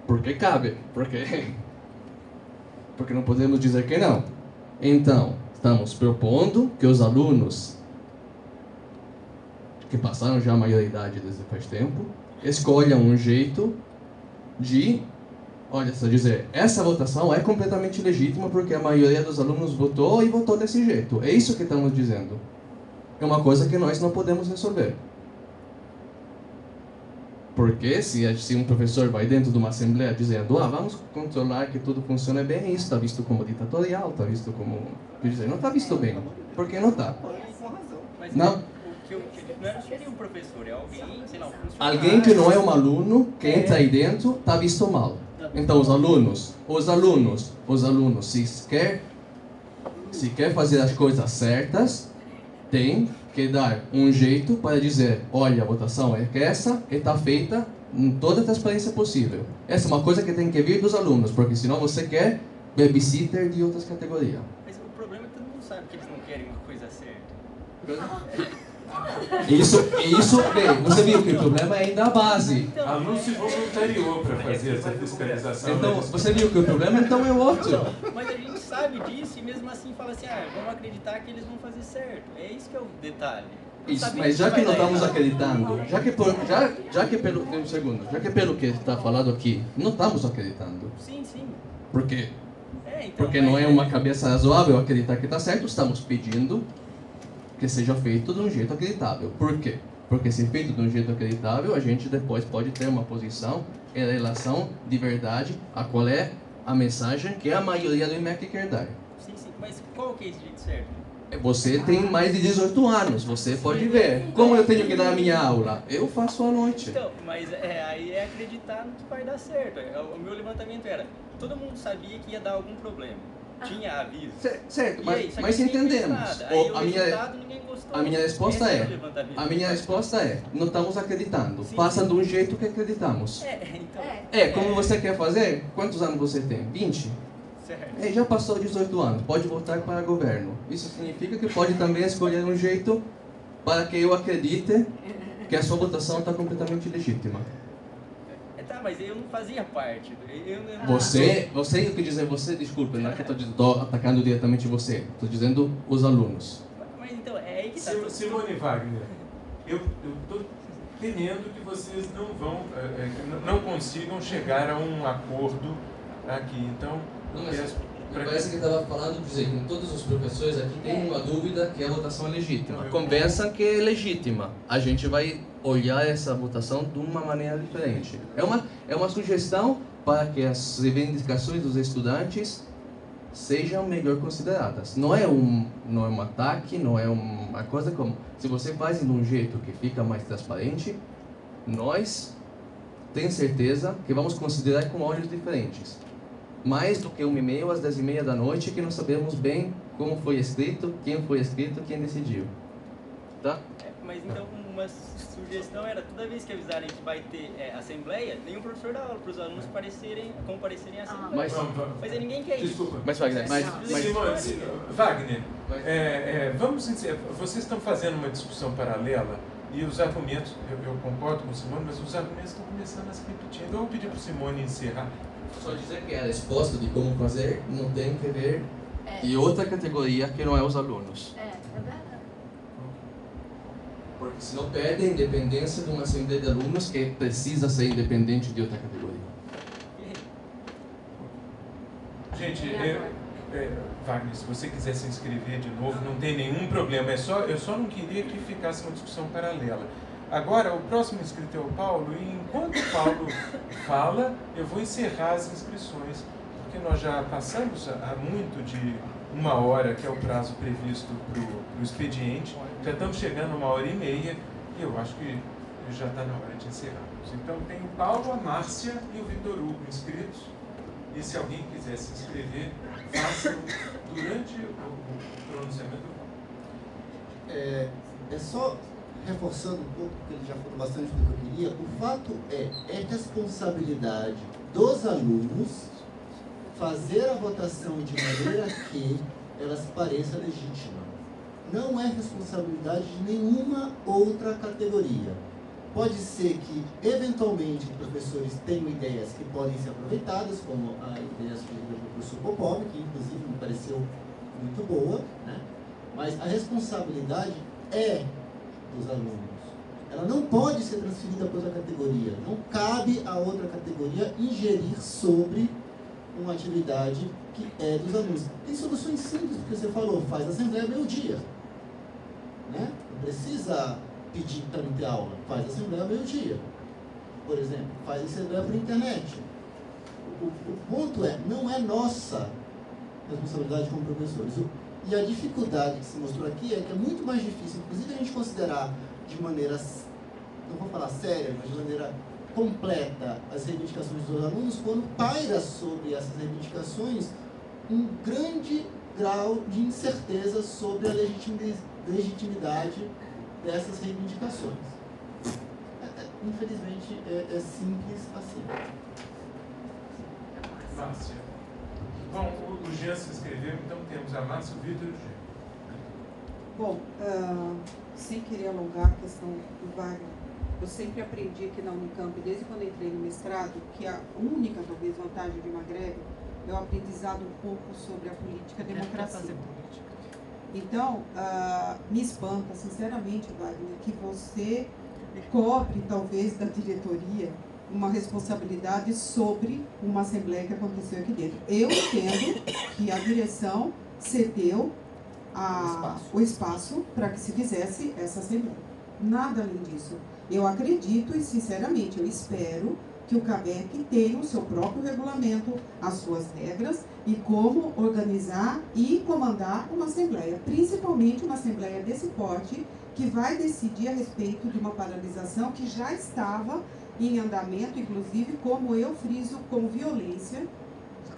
Por que cabe? Porque não podemos dizer que não. Então, estamos propondo que os alunos que passaram já a maioridade desde faz tempo, escolham um jeito de... Olha, só dizer, essa votação é completamente legítima porque a maioria dos alunos votou e votou desse jeito. É isso que estamos dizendo. É uma coisa que nós não podemos resolver. Porque se um professor vai dentro de uma assembleia dizendo vamos controlar que tudo funcione bem, isso está visto como ditatorial, está visto como... Não está visto bem. Por que não está? Não. Não seria um professor, é alguém, sei lá, um funcionário. Alguém que não é um aluno, que entra aí dentro, está visto mal. Então, os alunos, se quer fazer as coisas certas, tem que dar um jeito para dizer, olha, a votação é essa e está feita em toda a transparência possível. Essa é uma coisa que tem que vir dos alunos, porque senão você quer babysitter de outras categorias. Mas o problema é que todo mundo sabe que eles não querem uma coisa certa. Bem, você viu que o problema é ainda a base. Aluno se voluntariou para fazer essa fiscalização. Então, você viu que o problema então é outro. Mas a gente sabe disso e mesmo assim fala assim, vamos acreditar que eles vão fazer certo. É isso que é o detalhe. Isso, mas já que não estamos acreditando, já que pelo que está falado aqui, não estamos acreditando. Sim. Porque não é uma cabeça razoável acreditar que está certo, estamos pedindo que seja feito de um jeito acreditável. Por quê? Porque se feito de um jeito acreditável, a gente depois pode ter uma posição em relação de verdade a qual é a mensagem que a maioria do IMEC quer dar. Sim, mas qual que é esse jeito certo? Você tem mais de 18 anos, você pode ver. Como eu tenho que dar a minha aula? Eu faço à noite. Então, mas aí é acreditar no que vai dar certo. O meu levantamento era, todo mundo sabia que ia dar algum problema. Tinha aviso. Certo, mas entendemos. A minha resposta é, não estamos acreditando. Passa de um jeito que acreditamos. Como você quer fazer? Quantos anos você tem? 20? Certo. Já passou 18 anos, pode voltar para o governo. Isso significa que pode também escolher um jeito para que eu acredite que a sua votação está completamente legítima. Mas eu não fazia parte. Você, eu quis dizer você, desculpa, não é que estou atacando diretamente você, estou dizendo os alunos. Mas então, é aí que está. Simone Wagner, eu estou temendo que vocês não consigam chegar a um acordo aqui. Então, Parece que estava falando, por dizer, com todos os professores aqui tem uma dúvida que a votação é legítima. Conversam que é legítima. A gente vai olhar essa votação de uma maneira diferente. É uma sugestão para que as reivindicações dos estudantes sejam melhor consideradas. Não é um ataque, não é uma coisa como... Se você faz de um jeito que fica mais transparente, nós temos certeza que vamos considerar com olhos diferentes. Mais do que um e-mail às 10h30 da noite que não sabemos bem como foi escrito, quem decidiu. Tá? Mas então uma sugestão era, toda vez que avisarem que vai ter assembleia, nenhum professor dá aula para os alunos comparecerem à assembleia. Mas aí ninguém quer isso. Desculpa. Mas Wagner, Wagner, vocês estão fazendo uma discussão paralela e os argumentos, eu concordo com o Simone, mas os argumentos estão começando a se repetir. Eu vou pedir para o Simone encerrar. Só dizer que a resposta de como fazer não tem que ver e outra categoria que não é os alunos. É verdade. Porque senão perde a independência de uma assembleia de alunos que precisa ser independente de outra categoria. Gente, Wagner, se você quiser se inscrever de novo, não tem nenhum problema. Eu só não queria que ficasse uma discussão paralela. Agora, o próximo inscrito é o Paulo, e enquanto o Paulo fala, eu vou encerrar as inscrições, porque nós já passamos há muito de 1 hora, que é o prazo previsto para o expediente, já estamos chegando a 1h30, e eu acho que já está na hora de encerrarmos. Então, tem o Paulo, a Márcia e o Vitor Hugo inscritos, e se alguém quiser se inscrever, faça durante o pronunciamento do Paulo. É só... reforçando um pouco, porque ele já falou bastante do que eu queria, o fato é responsabilidade dos alunos fazer a votação de maneira que ela se pareça legítima. Não é responsabilidade de nenhuma outra categoria. Pode ser que, eventualmente, os professores tenham ideias que podem ser aproveitadas, como a ideia sugerida do professor Popov, que inclusive me pareceu muito boa, né? Mas a responsabilidade é dos alunos. Ela não pode ser transferida para outra categoria. Não cabe a outra categoria ingerir sobre uma atividade que é dos alunos. Tem soluções simples, porque você falou, faz a assembleia meio-dia. Né? Não precisa pedir para não ter aula. Faz a assembleia meio-dia. Por exemplo, faz a assembleia por internet. O ponto não é nossa responsabilidade como professores. E a dificuldade que se mostrou aqui é que é muito mais difícil, inclusive, a gente considerar de maneira, não vou falar séria, mas de maneira completa as reivindicações dos alunos, quando paira sobre essas reivindicações um grande grau de incerteza sobre a legitimidade dessas reivindicações. Infelizmente, é simples assim. Márcia. Bom, o Jean se inscreveu, então temos a Márcia, o Vitor e o Jean. Bom, sem querer alongar a questão do Wagner, eu sempre aprendi aqui na Unicamp, desde quando entrei no mestrado, que a única, talvez, vantagem de uma greve é o aprendizado um pouco sobre a política e a democracia. Então, me espanta, sinceramente, Wagner, que você cobre, talvez, da diretoria uma responsabilidade sobre uma assembleia que aconteceu aqui dentro. Eu entendo que a direção cedeu o espaço para que se fizesse essa assembleia. Nada além disso. Eu acredito e, sinceramente, eu espero que o CAMEC tenha o seu próprio regulamento, as suas regras e como organizar e comandar uma assembleia, principalmente uma assembleia desse porte, que vai decidir a respeito de uma paralisação que já estava em andamento, inclusive, como eu friso, com violência,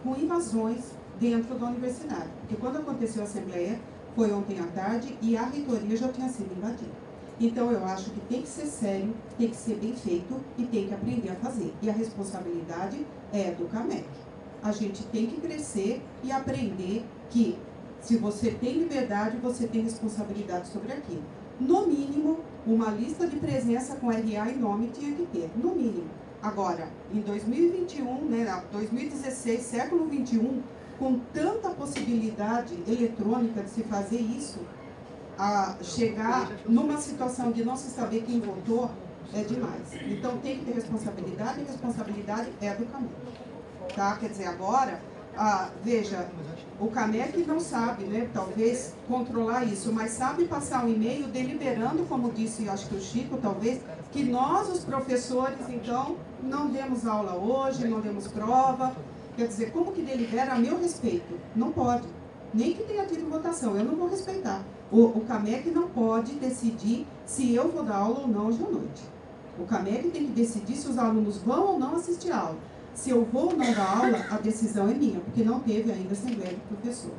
com invasões dentro da universidade. Porque quando aconteceu a assembleia, foi ontem à tarde e a reitoria já tinha sido invadida. Então, eu acho que tem que ser sério, tem que ser bem feito e tem que aprender a fazer. E a responsabilidade é do CAMEC. A gente tem que crescer e aprender que, se você tem liberdade, você tem responsabilidade sobre aquilo. No mínimo, uma lista de presença com RA e nome tinha que ter, no mínimo. Agora, em 2021, 2016, século XXI, com tanta possibilidade eletrônica de se fazer isso, a chegar numa situação de não se saber quem votou, é demais. Então, tem que ter responsabilidade, e responsabilidade é do caminho. Tá? Quer dizer, agora, Veja, o CAMEC não sabe, né, talvez, controlar isso, mas sabe passar um e-mail deliberando, como disse, acho que o Chico, talvez, que nós, os professores, então, não demos aula hoje, não demos prova. Quer dizer, como que delibera a meu respeito? Não pode. Nem que tenha tido votação, eu não vou respeitar. O CAMEC não pode decidir se eu vou dar aula ou não hoje à noite. O CAMEC tem que decidir se os alunos vão ou não assistir a aula. Se eu vou ou não dar aula, a decisão é minha, porque não teve ainda assembleia de professor.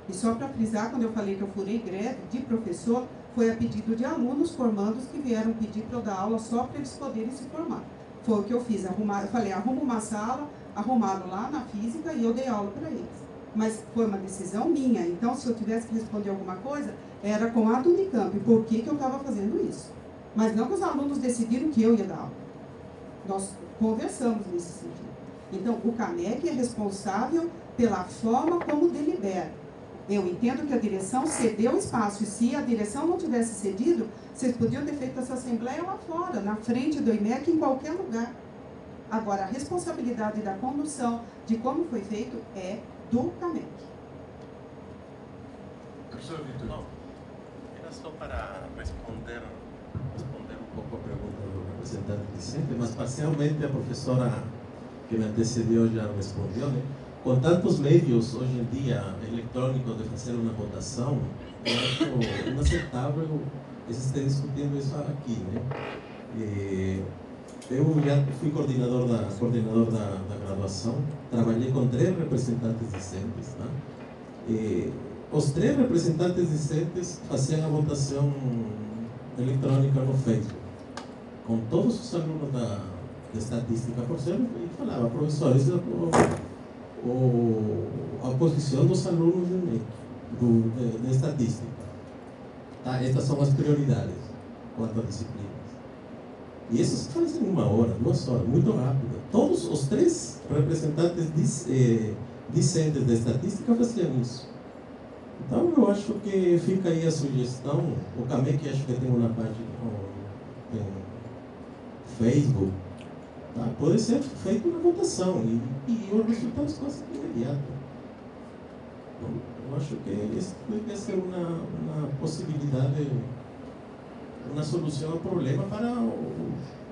E só para frisar, quando eu falei que eu furei greve de professor, foi a pedido de alunos formandos que vieram pedir para eu dar aula só para eles poderem se formar. Foi o que eu fiz, eu falei, arruma uma sala, arrumaram lá na física e eu dei aula para eles. Mas foi uma decisão minha, então se eu tivesse que responder alguma coisa, era com a do Unicamp, por que eu estava fazendo isso. Mas não que os alunos decidiram que eu ia dar aula. Nós conversamos nesse sentido. Então, o CAMEC é responsável pela forma como delibera. Eu entendo que a direção cedeu espaço, e se a direção não tivesse cedido, vocês podiam ter feito essa assembleia lá fora, na frente do IMEC, em qualquer lugar. Agora, a responsabilidade da condução, de como foi feito, é do CAMEC. Professor Vitor. Não, era só para responder um pouco a pergunta do representante Vicente, mas parcialmente a professora que me antecedeu já respondeu, né? Com tantos meios hoje em dia eletrônicos de fazer uma votação, eu acho inaceitável que se esteja discutindo isso aqui, né? Eu já fui coordenador da graduação, trabalhei com 3 representantes discentes, né? Os 3 representantes discentes faziam a votação eletrônica no Facebook, com todos os alunos de estatística, por exemplo, e falava, professores, a posição dos alunos de estatística. Tá? Estas são as prioridades quanto a disciplinas. E isso se faz em 1 hora, 2 horas, muito rápido. Todos os 3 representantes discentes de estatística faziam isso. Então, eu acho que fica aí a sugestão. O CAMEC acho que tem uma página no Facebook. Tá? Pode ser feita uma votação e os resultados quase imediatos. Então, eu acho que isso deve ser uma possibilidade, uma solução ao problema para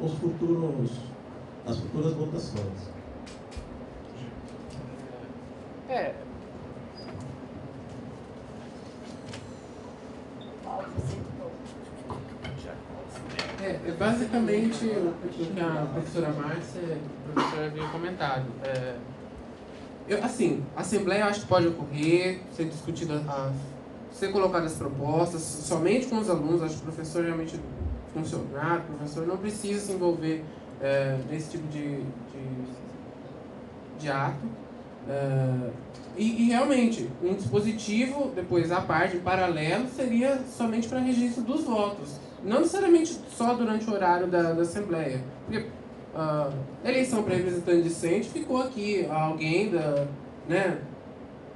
as futuras votações. Basicamente o que a professora Márcia e o professor havia comentado. Assim, a assembleia eu acho que pode ocorrer, ser discutida, ser colocadas propostas, somente com os alunos. Acho que o professor realmente funcionário, o professor não precisa se envolver nesse tipo de ato. E realmente, um dispositivo, depois à parte, em paralelo, seria somente para registro dos votos. Não necessariamente só durante o horário da Assembleia. Porque a eleição para representante discente ficou aqui, alguém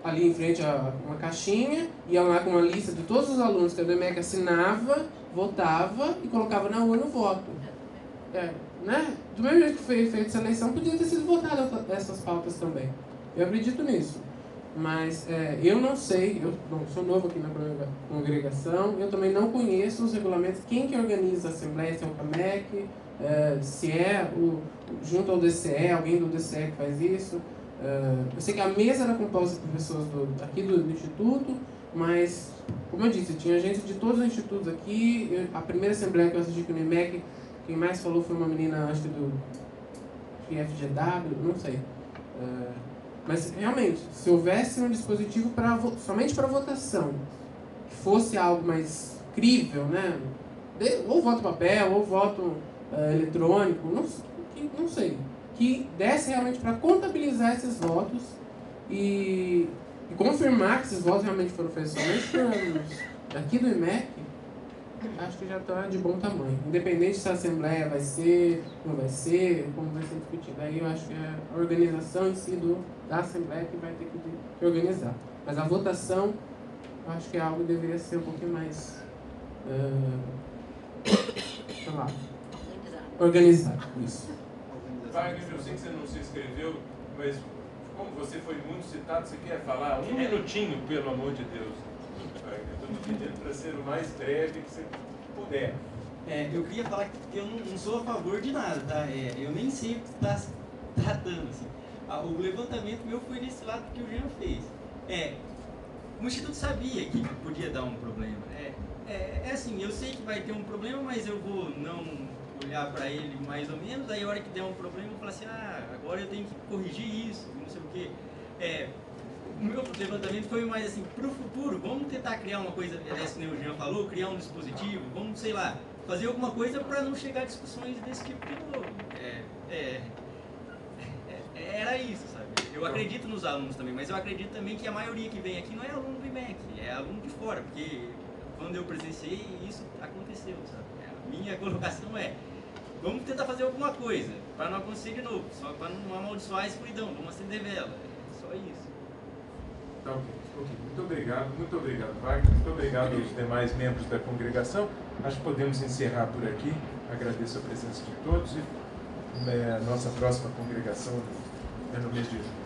ali em frente a uma caixinha, ia lá com uma lista de todos os alunos que a DMEC assinava, votava e colocava na urna o voto. Né? Do mesmo jeito que foi feita essa eleição, podia ter sido votada essas pautas também. Eu acredito nisso. Mas eu não sei, eu sou novo aqui na congregação, eu também não conheço os regulamentos, quem que organiza a Assembleia, se é o CAMEC, se é junto ao DCE, alguém do DCE que faz isso. Eu sei que a mesa era composta por pessoas aqui do Instituto, mas, como eu disse, tinha gente de todos os institutos aqui. A primeira Assembleia que eu assisti aqui no IMEC, quem mais falou foi uma menina, acho que do FGW, não sei. Mas, realmente, se houvesse um dispositivo somente para votação, que fosse algo mais crível, né? Ou voto papel, ou voto eletrônico, não sei. Que desse realmente para contabilizar esses votos e confirmar que esses votos realmente foram feitos somente por alunos aqui do IMEC, acho que já está de bom tamanho. Independente se a Assembleia vai ser, não vai ser, como vai ser discutido. Aí eu acho que é a organização em si da Assembleia que vai ter que organizar. Mas a votação, eu acho que é algo que deveria ser um pouquinho mais, sei lá, organizado. Isso. Wagner, eu sei que você não se inscreveu, mas como você foi muito citado, você quer falar um minutinho, pelo amor de Deus? Eu estou pedindo para ser o mais breve que você puder. Eu queria falar que eu não sou a favor de nada, tá? Eu nem sei o que está tratando, assim. O levantamento meu foi nesse lado que o Jean fez. O Instituto sabia que podia dar um problema. Assim, eu sei que vai ter um problema, mas eu vou não olhar para ele mais ou menos, aí a hora que der um problema eu vou falar assim, agora eu tenho que corrigir isso, não sei o quê. O meu levantamento foi mais assim, para o futuro, vamos tentar criar uma coisa, que o Jean falou, criar um dispositivo, vamos, sei lá, fazer alguma coisa para não chegar a discussões desse tipo de novo. Era isso, sabe? Eu acredito nos alunos também, mas eu acredito também que a maioria que vem aqui não é aluno do IMEC, é aluno de fora, porque quando eu presenciei, isso aconteceu, sabe? A minha colocação vamos tentar fazer alguma coisa, para não acontecer de novo, só para não amaldiçoar a escuridão, vamos acender vela, só isso. Tá, ok. Muito obrigado, Wagner, muito obrigado aos demais membros da congregação. Acho que podemos encerrar por aqui. Agradeço a presença de todos e a nossa próxima congregação é no mês de junho.